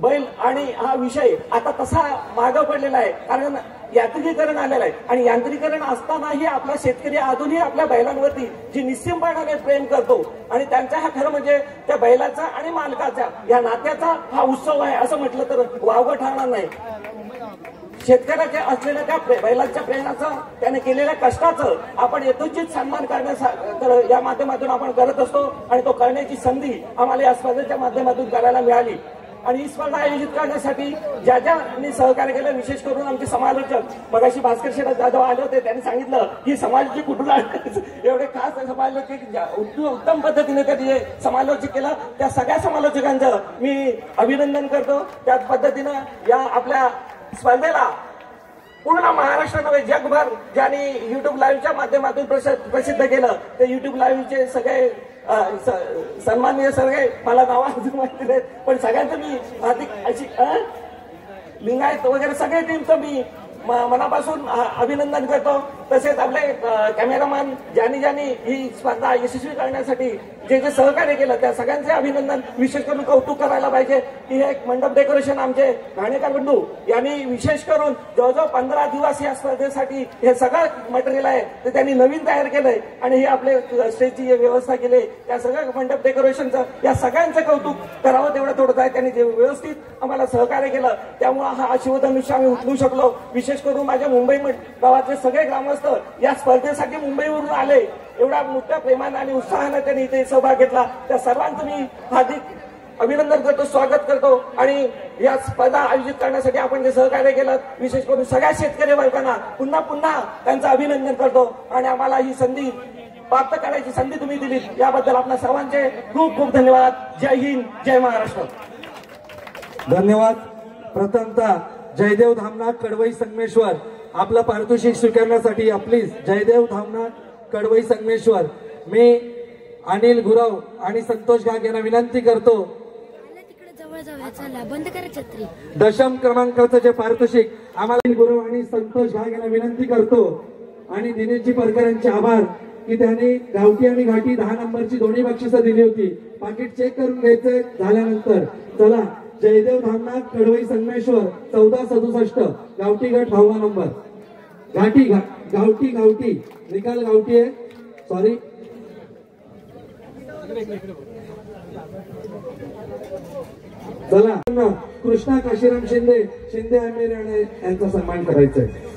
S12: बैल आणि हा विषय आता तसा मागं पडलेला आहे, कारण यांत्रिकीकरण आलेलं आहे. आणि यांत्रिकीकरण असतानाही आपला शेतकरी अजूनही आपल्या बैलांवरती जी निस्सीमपणाने प्रेम करतो आणि त्यांचा हा खरं म्हणजे त्या बैलाचा आणि मालकाचा या नात्याचा हा उत्सव आहे असं म्हटलं तर वावगं ठरणार नाही. शेतकऱ्याच्या असलेल्या त्या बैलांच्या प्रेमाचं, त्याने केलेल्या कष्टाचं आपण यथोचित सन्मान करण्याचा या माध्यमातून आपण करत असतो आणि तो करण्याची संधी आम्हाला या स्पर्धेच्या माध्यमातून करायला मिळाली. आणि ही स्पर्धा आयोजित करण्यासाठी ज्या ज्यांनी सहकार्य केलं, विशेष करून आमचे समालोचक मगाशी भास्कर शेठ जाधव आले होते, त्यांनी सांगितलं की समालोचक कुठून एवढे खास समालोचक उत्तम पद्धतीने त्यांनी समालोचक केलं. त्या सगळ्या समालोचकांचं मी अभिनंदन करतो. त्याच पद्धतीनं या आपल्या स्पर्धेला पूर्ण महाराष्ट्र नव्हे जगभर ज्यांनी युट्यूब लाईव्हच्या माध्यमातून प्रसिद्ध केलं ते युट्यूब लाईव्हचे सगळे सन्माननीय सगळे मला नावाजून माहिती नाहीत, पण सगळ्यांचं मी अशी लिंगायत वगैरे सगळे टीमचं मी मनापासून अभिनंदन करतो. तसेच आपले कॅमेरामॅन ज्यांनी ही स्पर्धा यशस्वी करण्यासाठी जे जे सहकार्य केलं त्या सगळ्यांचे अभिनंदन. विशेष करून कौतुक करायला पाहिजे की हे एक मंडप डेकोरेशन आमचे घाणेकर बंधू यांनी विशेष करून जवळजवळ 15 दिवस या स्पर्धेसाठी हे सगळं मटेरियल आहे ते त्यांनी नवीन तयार केलंय आणि हे आपले स्टेजची व्यवस्था केली. त्या सगळ्या मंडप डेकोरेशनचं या सगळ्यांचं कौतुक करावं तेवढं थोडंच आहे. त्यांनी जे व्यवस्थित आम्हाला सहकार्य केलं त्यामुळे हा शिवधनुष्य आम्ही उचलू शकलो. विशेष करून माझ्या मुंबई गावातले सगळे ग्रामस्थ या स्पर्धेसाठी मुंबईवरून आले. एवढा मोठ्या प्रेमाने आणि उत्साहाने त्यांनी इथे सहभाग घेतला. त्या सर्वांचं मी हार्दिक अभिनंदन करतो, स्वागत करतो. आणि या स्पर्धा आयोजित करण्यासाठी आपण जे सहकार्य केलं विशेष करून सगळ्या शेतकरी वर्गांना पुन्हा त्यांचं अभिनंदन करतो. आणि आम्हाला ही संधी प्राप्त करायची संधी तुम्ही दिली याबद्दल आपल्या सर्वांचे खूप खूप धन्यवाद. जय हिंद, जय महाराष्ट्र.
S6: धन्यवाद. प्रथमतः जयदेव धामनाथ कडवई संगमेश्वर आपलं पारितोषिक स्वीकारण्यासाठी प्लीज जयदेव धामनाथ कडवई संगमेश्वर मी अनिल गुरव आणि संतोष घाग यांना विनंती करतो
S1: बंद करा छत्री.
S6: दशम क्रमांकाचं जे पारितोषिक आम्हाला गुरव आणि संतोष घाग यांना विनंती करतो आणि दिनेशजी परकर यांचे आभार की त्यांनी गावठी आणि घाटी 10 नंबरची दोन्ही बक्षिसं दिली होती. पाकिट चेक करून घ्यायचं झाल्यानंतर. चला जयदेव धामनाथ कडवई संगमेश्वर 1467 गावठी गट 10वा नंबर. गावठी निकाल गावठी आहे. सॉरी चला कृष्णा काशीराम शिंदे आमिर यांचा सन्मान करायचा आहे.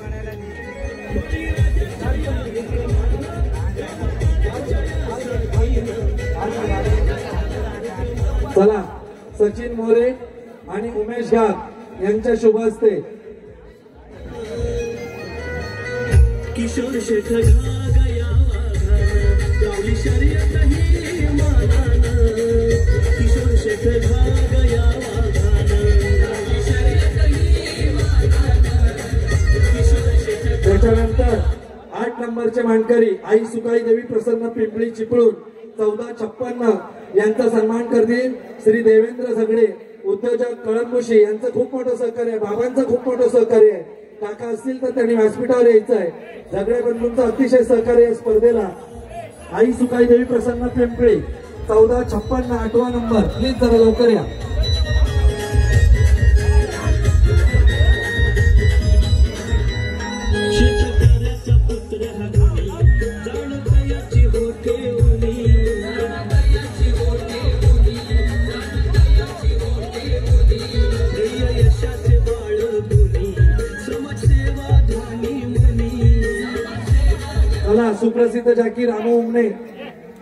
S6: चला सचिन मोरे आणि उमेश घाग यांच्या शुभ हस्ते किशोर शेखर किशोर शेखर त्याच्यानंतर 8 नंबरचे मानकरी आई सुकाई देवी प्रसन्न पिंपळी चिपळूण 1456 यांचा सन्मान करतील श्री देवेंद्र झगडे उद्योजक कळंबुशी यांचं खूप मोठं सहकार्य आहे. बाबांचं खूप मोठं सहकार्य आहे. काका असतील तर त्यांनी व्यासपीठावर यायचं आहे. झगडे बंधूंचं अतिशय सहकार्य आहे स्पर्धेला. आई सुकाई देवी प्रसन्न पिंपळी 1456 8वा नंबर. प्लीज जरा लवकर या. सुप्रसिद्ध जाकीर रामू उमने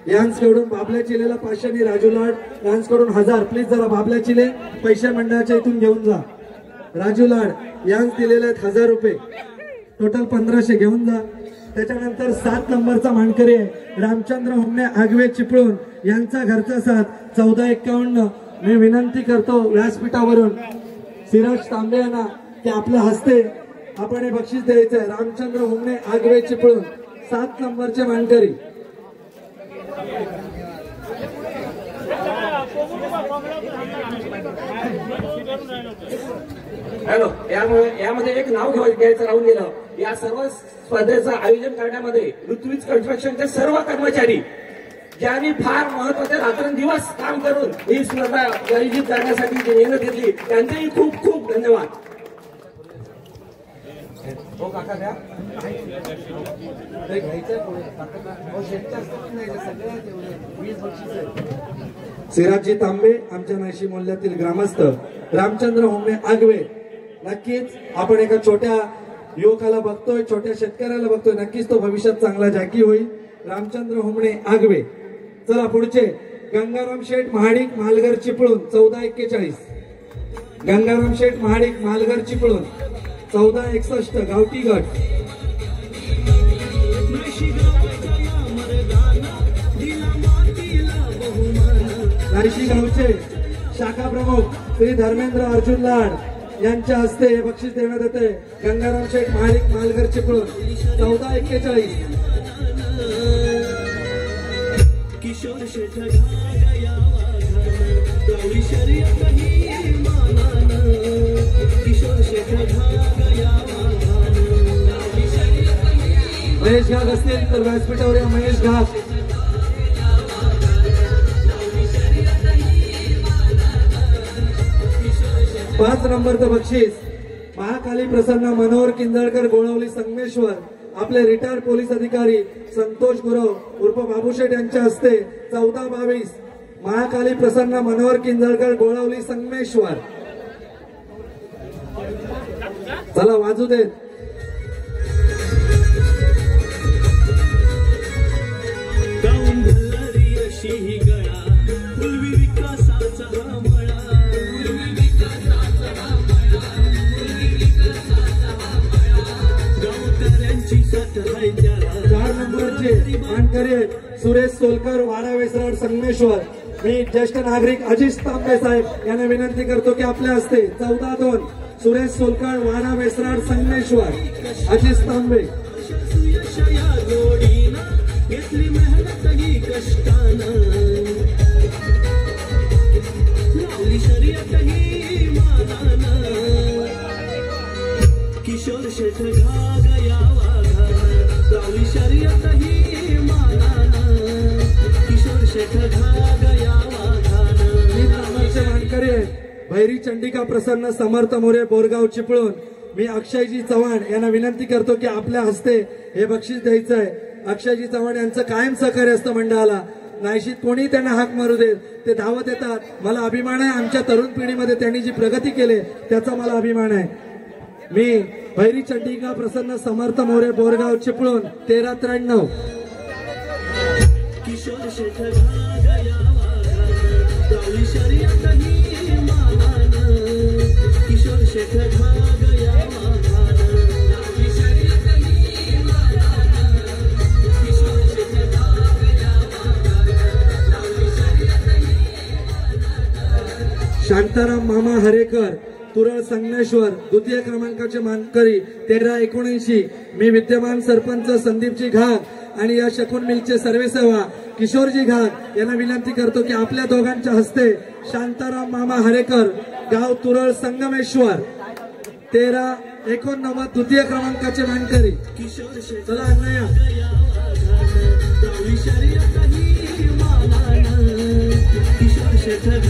S6: यांच्याकडून बाबल्या चिलेला 500 आणि राजू लाड यांच्याकडून 1000. प्लीज जरा बाबल्या चिले पैसे मंडळाच्या इथून घेऊन जा. राजू लाड यांस दिलेले आहेत 1000 रुपये. टोटल 1500 घेऊन जा. त्याच्यानंतर 7 नंबरचा मानकरी आहे रामचंद्र हुमने आगवे चिपळूण यांचा घरचा साथ 1451. मी विनंती करतो व्यासपीठावरून सिराज तांबे यांना की आपल्या हस्ते आपण हे बक्षीस द्यायचं आहे. रामचंद्र हुमने आगवे चिपळूण 7 नंबरचे मानकरी.
S12: हॅलो, यामध्ये एक नाव घ्यायचं राहून गेलं. या सर्व स्पर्धेचं आयोजन करण्यामध्ये ऋत्विज कन्स्ट्रक्शनचे सर्व कर्मचारी ज्यांनी फार महत्वाचे रात्रंदिवस काम करून ही स्पर्धा आयोजित करण्यासाठी जी मेहनत घेतली त्यांचेही खूप खूप धन्यवाद.
S6: सिराजी तांबे आमच्या नाशिक मोहल्ल्यातील ग्रामस्थ रामचंद्र होमने आगवे. नक्कीच आपण एका छोट्या युवकाला बघतोय, छोट्या शेतकऱ्याला बघतोय. नक्कीच तो भविष्यात चांगला जाकी होईल. रामचंद्र होमने आगवे. चला पुढचे गंगाराम शेठ महाडिक मालघर चिपळूण 1441. गंगाराम शेठ महाडिक मालघर चिपळूण 1461 गावठी गट. नाशिक गावचे शाखा प्रमुख श्री धर्मेंद्र अर्जुन लाड यांच्या हस्ते हे बक्षीस देण्यात येते. गंगाराम शेठ महाडिक मालघर चिपळूण 1441. किशोर शेठ महेश घाग असतील तर व्यासपीठावर या. महेश घाग. पाच नंबरचं बक्षीस महाकाली प्रसन्न मनोहर किंजळकर गोळवली संगमेश्वर आपले रिटायर्ड पोलीस अधिकारी संतोष गुरव उर्फ बाबूशेठ यांच्या हस्ते 1422 महाकाली प्रसन्न मनोहर किंजळकर गोळवली संगमेश्वर. चला वाजू देत. चार नंबरचे मानकरी सुरेश सोलकर वाडा वेसराड संगमेश्वर. मी ज्येष्ठ नागरिक अजित तांबे साहेब यांना विनंती करतो की आपल्या हस्ते 14-2 सुरेश सोलकर वाडा वेसराड संगमेश्वर अजित तांबे.
S13: किशोर शेठ गया वाघाना शर्यत ही मानाना किशोर शेठ गया वाघाना.
S6: मी नामाचे मानकरी आहे भैरी चंडिका प्रसन्न समर्थ मोरे बोरगाव चिपळूण. मी अक्षयजी चव्हाण यांना विनंती करतो की आपल्या हस्ते हे बक्षीस द्यायचं आहे. अक्षयजी चव्हाण यांचं कायम सहकार्य असतं मंडळाला. नाहीशीत कोणी त्यांना हाक मारू दे ते धावत येतात. मला अभिमान आहे आमच्या तरुण पिढीमध्ये त्यांनी जी प्रगती केली त्याचा मला अभिमान आहे. मी भैरी चंडिका प्रसन्न समर्थ मोरे बोरगाव चिपळूण 13-93.
S13: किशोर शेठ गया वाघाना शर्यत ही मानाना किशोर शेठ गया वाघाना शर्यत ही मानाना किशोर शेठ गया वाघाना शर्यत ही मानाना.
S6: शांताराम मामा हरेकर तुरळ संगमेश्वर द्वितीय क्रमांकाचे मानकरी 13-79. मी विद्यमान सरपंच संदीपजी घाग आणि या शकून मिलचे सर्वेसेवा किशोरजी घाग यांना विनंती करतो की आपल्या दोघांच्या हस्ते शांताराम मामा हरेकर गाव तुरळ संगमेश्वर 13-89 द्वितीय क्रमांकाचे मानकरी. चला अन्नया
S13: किशोर शेठ गया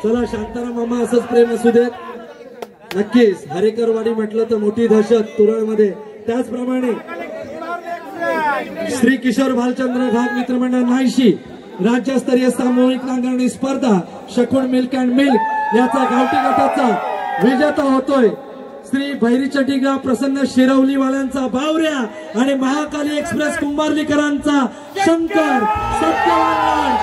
S6: चला शांताराम मामा असंच प्रेम असू देत. नक्कीच हरेकरवाडी म्हटलं तर मोठी दहशत तुरळमध्ये. त्याचप्रमाणे श्री किशोर भालचंद्र घाग मित्रमंडळ नाहीशी राज्यस्तरीय सामूहिक नांगरणी स्पर्धा शकूण मिल्क अँड मिल्क याचा गावठी गटाचा विजेता होतोय श्री भैरी चंडिका प्रसन्न शिरवलीवाल्यांचा बावऱ्या आणि महाकाली एक्सप्रेस कुंभारलीकरांचा शंकर सत्यवान.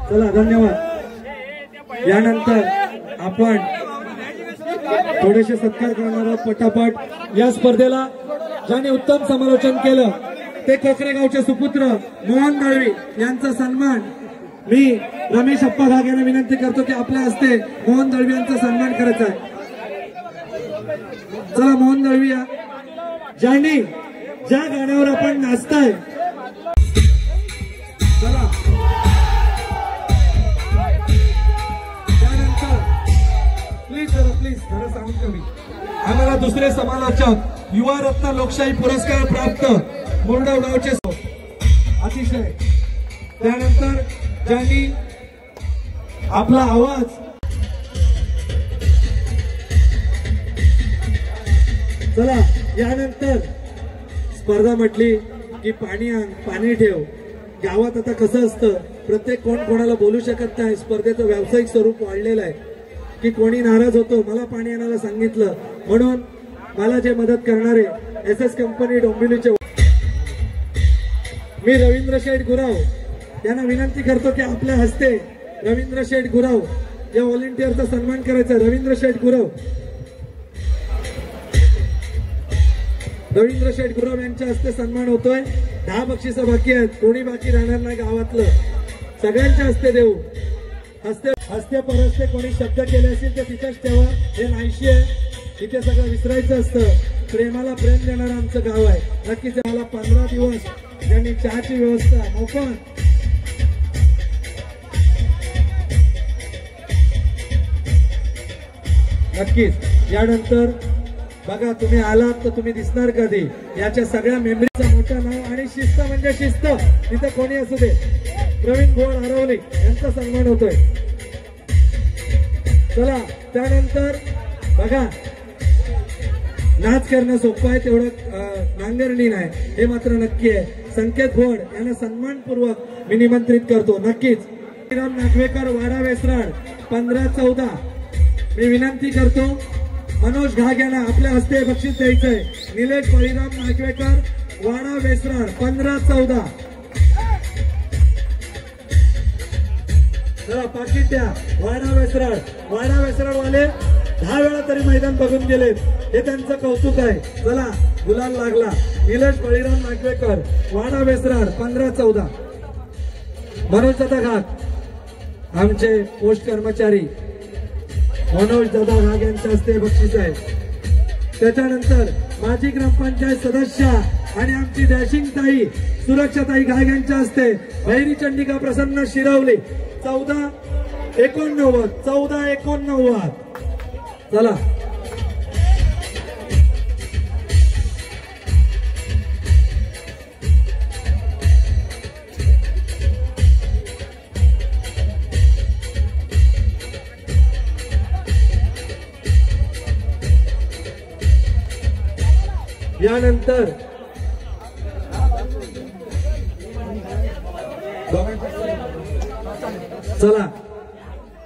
S6: चला धन्यवाद. यानंतर आपण थोडेसे सत्कार करणार आहोत पटापट. या स्पर्धेला ज्याने उत्तम समालोचन केलं ते कोकरे गावचे सुपुत्र मोहन दळवी यांचा सन्मान मी रमेश अप्पा घाग यांना विनंती करतो की आपल्या हस्ते मोहन दळवी यांचा सन्मान करायचा आहे. चला मोहन दळवी या ज्यांनी ज्या गाण्यावर आपण नाचताय चला त्यानंतर प्लीज खरं सांगतो मी आम्हाला दुसरे समालोचक युवा रत्न लोकशाही पुरस्कार प्राप्त मोरगाव गावचे अतिशय त्यानंतर ज्यांनी आपला आवाज चला यानंतर स्पर्धा म्हटली की पाणी आण पाणी ठेव गावात आता कसं असतं प्रत्येक कोण कोणाला बोलू शकत नाही स्पर्धेचं व्यावसायिक स्वरूप वाढलेलं आहे की कोणी नाराज होतो मला पाणी आणायला सांगितलं म्हणून मला जे मदत करणारे SS कंपनी डोंबिवलीचे मी रवींद्र शेठ गुराव यांना विनंती करतो की आपल्या हस्ते रवींद्र शेठ गुराव या व्हॉलेंटियरचा सन्मान करायचा रवींद्र शेठ गुराव यांच्या हस्ते सन्मान होतोय 10 बक्षिसं बाकी आहेत कोणी बाकी राहणार नाही गावातलं सगळ्यांच्या हस्ते देऊ हस्ते परस्ते कोणी शब्द केले असतील तर तिथेच ठेवा हे नाहीशी आहे इथे सगळं विसरायचं असतं प्रेमाला प्रेम देणारं आमचं गाव आहे नक्कीच मला 15 दिवस त्यांनी चहाची व्यवस्था मोफत नक्कीच यानंतर बघा तुम्ही आलात तर तुम्ही दिसणार कधी याच्या सगळ्या मेमरीचं मोठं नाव आणि शिस्त म्हणजे शिस्त तिथे कोणी असू दे प्रवीण भोळ हरवली यांचा सन्मान होतोय चला त्यानंतर बघा नाच करणं सोपं आहे तेवढं नांगरणी नाही हे मात्र नक्की आहे संकेत भोळ यांना सन्मानपूर्वक मी निमंत्रित करतो नक्कीच राम नागवेकर वाडा वेसराड 15-14 मी विनंती करतो मनोज घाग यांना आपल्या हस्ते बक्षीस द्यायचंय निलेश बळीराम नागवेकर वाडा वेसराड 15-14 चला पाकिट द्या वाडा वेसराड वाले 10 वेळा तरी मैदान बघून गेलेत हे त्यांचं कौतुक आहे चला गुलाल लागला निलेश बळीराम नागवेकर वाडा वेसराड 15-14 मनोज दादा घाग आमचे पोस्ट कर्मचारी मनोज दादा घाग यांच्या हस्ते बक्षीस आहे त्याच्यानंतर माजी ग्रामपंचायत सदस्य आणि आमची डॅशिंग ताई सुरक्षाताई घाग यांच्या हस्ते भैरी चंडिका प्रसन्न शिरवली 14-89 चला यानंतर चला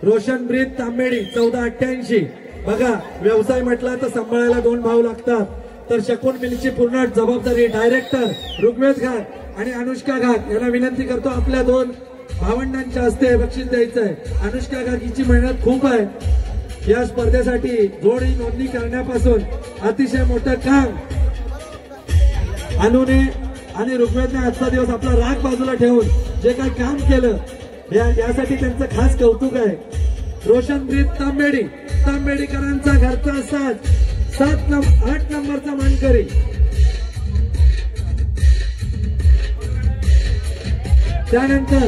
S6: रोशनप्रीत तांबेडी 1488 बघा व्यवसाय म्हटला तर सांभाळायला 2 भाऊ लागतात तर शकून मिलची पूर्ण जबाबदारी डायरेक्टर ऋग्वेद घाग आणि अनुष्का घाग यांना विनंती करतो आपल्या 2 भावंडांच्या हस्ते बक्षीस द्यायचं आहे अनुष्का घाग हिची मेहनत खूप आहे या स्पर्धेसाठी जोडी नोंदणी करण्यापासून अतिशय मोठं काम अनुने आणि ऋग्वेदने आजचा दिवस आपला राग बाजूला ठेवून जे काही काम केलं यासाठी त्यांचं खास कौतुक आहे रोशनप्रीत तांबेडीकरांचा घरचा साथ 8 नंबरचा मानकरी त्यानंतर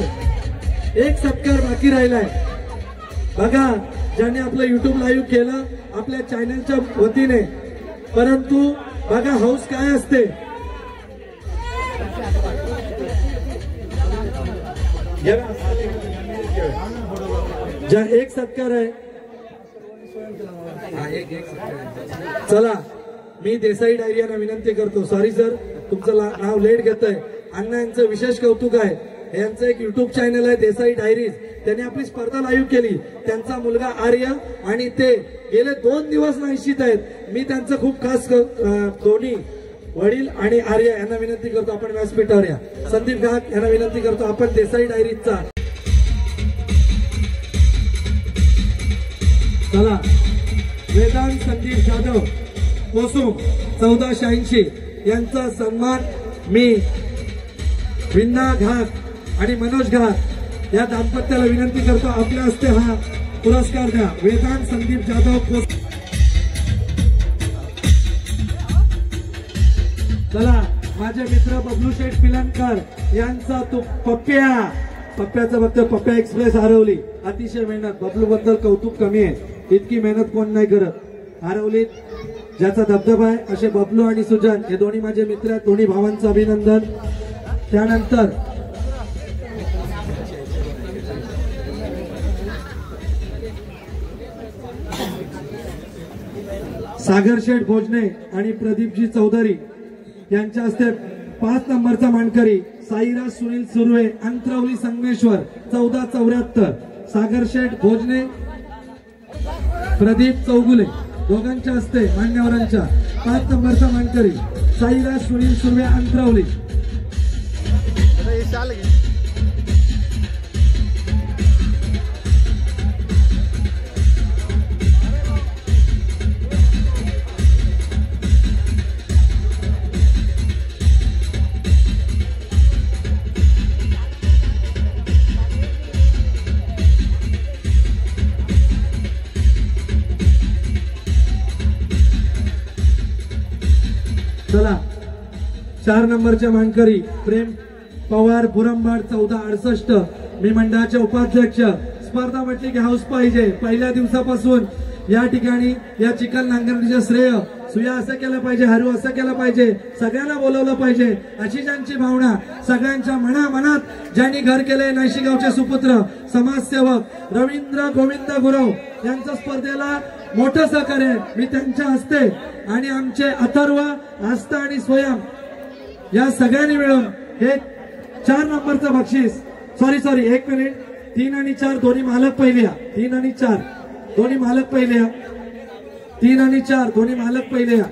S6: एक सत्कार बाकी राहिलाय बघा ज्यांनी आपलं युट्यूब लाईव्ह केलं आपल्या चॅनलच्या वतीने परंतु बघा हाऊस काय असते एक सत्कार आहे चला मी देसाई डायरी यांना विनंती करतो सॉरी सर तुमचं नाव लेट घेतोय अण्णा यांचं विशेष कौतुक आहे यांचं एक युट्यूब चॅनल आहे देसाई डायरीज त्यांनी आपली स्पर्धा लाईव्ह केली त्यांचा मुलगा आर्य आणि ते गेले 2 दिवस नाहीशीत आहेत मी त्यांचं खूप खास दोन्ही वडील आणि आर्य यांना विनंती करतो आपण व्यासपीठावर या संदीप घाग यांना विनंती करतो आपण देसाई डायरीजचा चला वेदांत संदीप जाधव कोसुम 1480 यांचा सन्मान मी विन्ना घाग आणि मनोज घाग या दाम्पत्याला विनंती करतो आपल्या हस्ते हा पुरस्कार द्या वेदांत संदीप जाधव कोसुम चला माझे मित्र बबलू शेठ पिलनकर यांचा तो पप्प्याचं फक्त पप्प्या एक्सप्रेस हरवली. अतिशय मेहनत. बबलू बद्दल कौतुक कमी आहे, इतकी मेहनत कोण नाही करत. हरवली ज्याचा धबधबा आहे असे बबलू आणि सुजन हे दोन्ही माझे मित्र आहेत. दोन्ही भावांचं अभिनंदन. त्यानंतर सागर शेठ भोजने आणि प्रदीपजी चौधरी यांच्या हस्ते 5 नंबरचा मानकरी साईराज सुनील सुर्वे अंतरावली संगमेश्वर 1474. सागर शेठ भोजने प्रदीप चौगुले दोघांच्या हस्ते मान्यवरांच्या 5 नंबरचा मानकरी साईराज सुनील सुर्वे अंतरावली. चला 4 नंबरच्या मानकरी प्रेम पवार बुरंबाड 1468. मी मंडळाचे उपाध्यक्ष. स्पर्धा म्हटली की हाऊस पाहिजे. पहिल्या दिवसापासून या ठिकाणी या चिखल नांगरणीचे श्रेय सुया असं केलं पाहिजे, हरू असं केलं पाहिजे, सगळ्यांना बोलवलं पाहिजे अशी ज्यांची भावना सगळ्यांच्या मनात ज्यांनी घर केले नाशिगावचे सुपुत्र समाजसेवक रवींद्र गोविंद गुरव यांच्या स्पर्धेला मोठं सहकार्य मी त्यांच्या हस्ते आणि आमचे अथर्व आस्था आणि स्वयं या सगळ्यांनी मिळून हे 4 नंबरचं बक्षीस सॉरी 1 मिनिट 3 आणि 4 दोन्ही मालक पहिले या. 3 आणि 4 दोन्ही मालक पहिले या. 3 आणि 4 दोन्ही मालक पहिले या.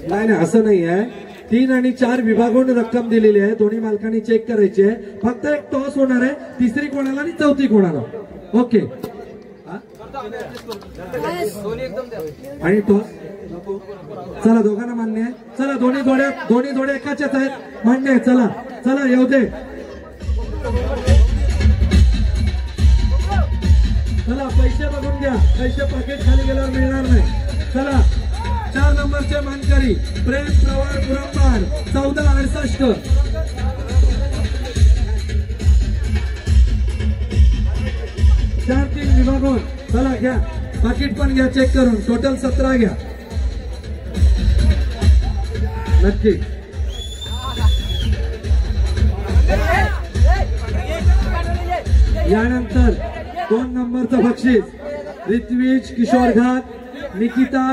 S6: नाही असं नाही आहे. 3 आणि 4 विभागून रक्कम दिलेली आहे. दोन्ही मालकांनी चेक करायची आहे. फक्त एक टॉस होणार आहे. तिसरी कोणाला आणि चौथी कोणाला. ओके आणि टॉस चला दोघांना मान्य आहे. चला दोन्ही जोड्या एकाच्याच आहेत. मान्य आहे. चला येऊ दे. चला पैसे बघून घ्या. पैसे पाकिट खाली गेल्यावर मिळणार नाही. चला 4 नंबरचे मानकरी प्रेम प्रवाळ पुरंबाड 1468. चार 3 विभागून चला घ्या. पाकिट पण घ्या चेक करून. टोटल 17 घ्या. नक्की यानंतर 2 नंबरचं बक्षीस ऋत्विज किशोर घाट, निकिता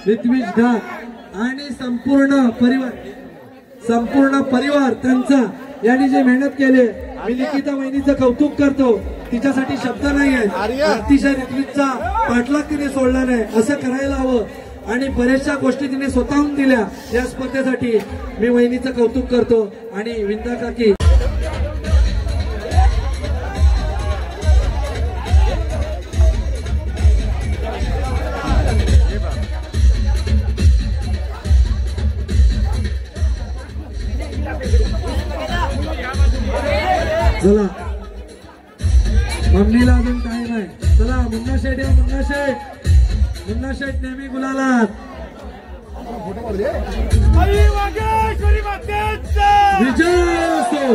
S6: ऋत्विज घाट आणि संपूर्ण परिवार त्यांचा यांनी जे मेहनत केली. मी निकिता वहिनीचं कौतुक करतो. तिच्यासाठी शब्द नाही आहेत. अतिशय ऋत्विजचा पाठलाग तिने सोडला नाही. असं करायला हवं आणि बऱ्याचशा गोष्टी तिने स्वतःहून दिल्या या स्पर्धेसाठी. मी वहिनीचं कौतुक करतो. आणि विंदा काकी चला मम्मीला अजून टाइम आहे. चला मुन्ना शेठ या. मुन्ना शेठ नेहमी गुलालात. विजय असो.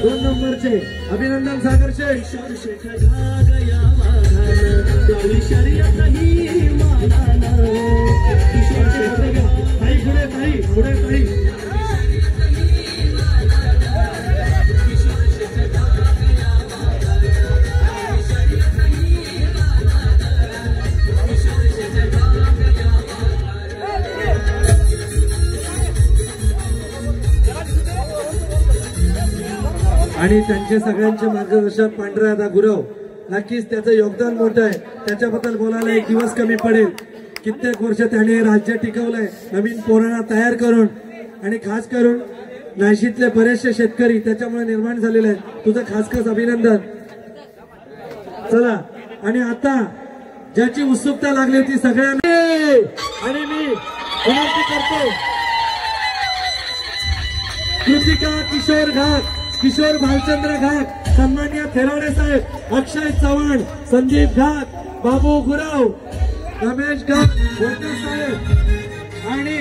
S6: दोन नंबरचे अभिनंदन सागर शेठ. पुढे आणि त्यांचे सगळ्यांचे मार्गदर्शक पांढरा गुरव. नक्कीच त्याचं योगदान मोठं आहे. त्याच्याबद्दल बोलायला एक दिवस कमी पडेल. कित्येक वर्ष त्याने राज्य टिकवलंय नवीन पोरांना तयार करून. आणि खास करून नाशिकले बरेचसे शेतकरी त्याच्यामुळे निर्माण झालेले आहेत. तुझं खास अभिनंदन. चला आणि आता ज्याची उत्सुकता लागली होती सगळ्यांनी आणि मी विनंती करतो कृतिका किशोर घाट, किशोर भालचंद्र घाट, सन्मान्य थेराडे साहेब, अक्षय चव्हाण, संदीप घाट, बाबू गुराव, रमेश घाट, वडने साहेब आणि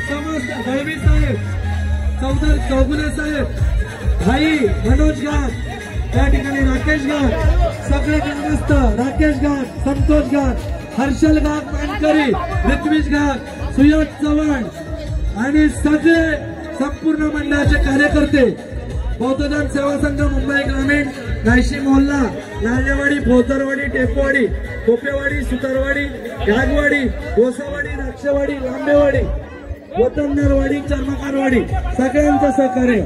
S6: समस्त दळवी साहेब, चौगुले साहेब, भाई मनोज घाट, त्या ठिकाणी राकेश घाट, सगळे ग्रामस्थ, राकेश घाट, संतोष घाट, हर्षल घाट मानकरी, ऋत्विज घाट, सुयश चव्हाण आणि सगळे संपूर्ण मंडळाचे कार्यकर्ते, बौद्धधन सेवा संघ मुंबई ग्रामीण, नायशी मोहल्ला, नालेवाडी, भोसरवाडी, टेपवाडी, खोपेवाडी, सुतारवाडी, घागवाडी, गोसावाडी, राक्षवाडी, लांबेवाडी, वतनदारवाडी, चर्मकारवाडी, सगळ्यांचं सहकार्य.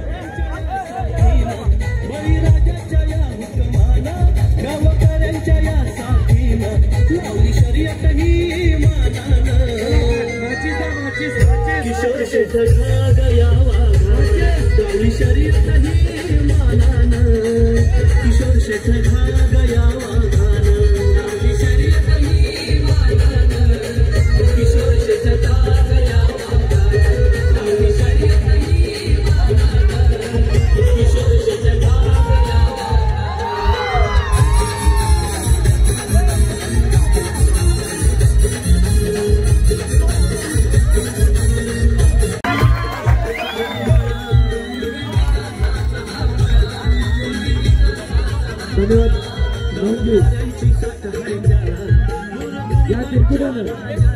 S13: किशोर शेठ गया गावी शरीर कही मानान, किशोर शेठ गया गावी शरीर कही मानान, किशोर शेठ गया गावी शरीर कही मानान, किशोर शेठ गया.
S6: या क्रिकेटरनं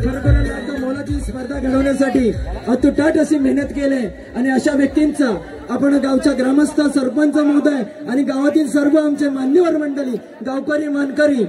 S6: खरोखर आता मोलाची स्पर्धा घडवण्यासाठी अतुटाट अशी मेहनत केली आणि अशा व्यक्तींचा आपण गावच्या ग्रामस्थ, सरपंच महोदय आणि गावातील सर्व आमचे मान्यवर मंडळी, गावकरी, मानकरी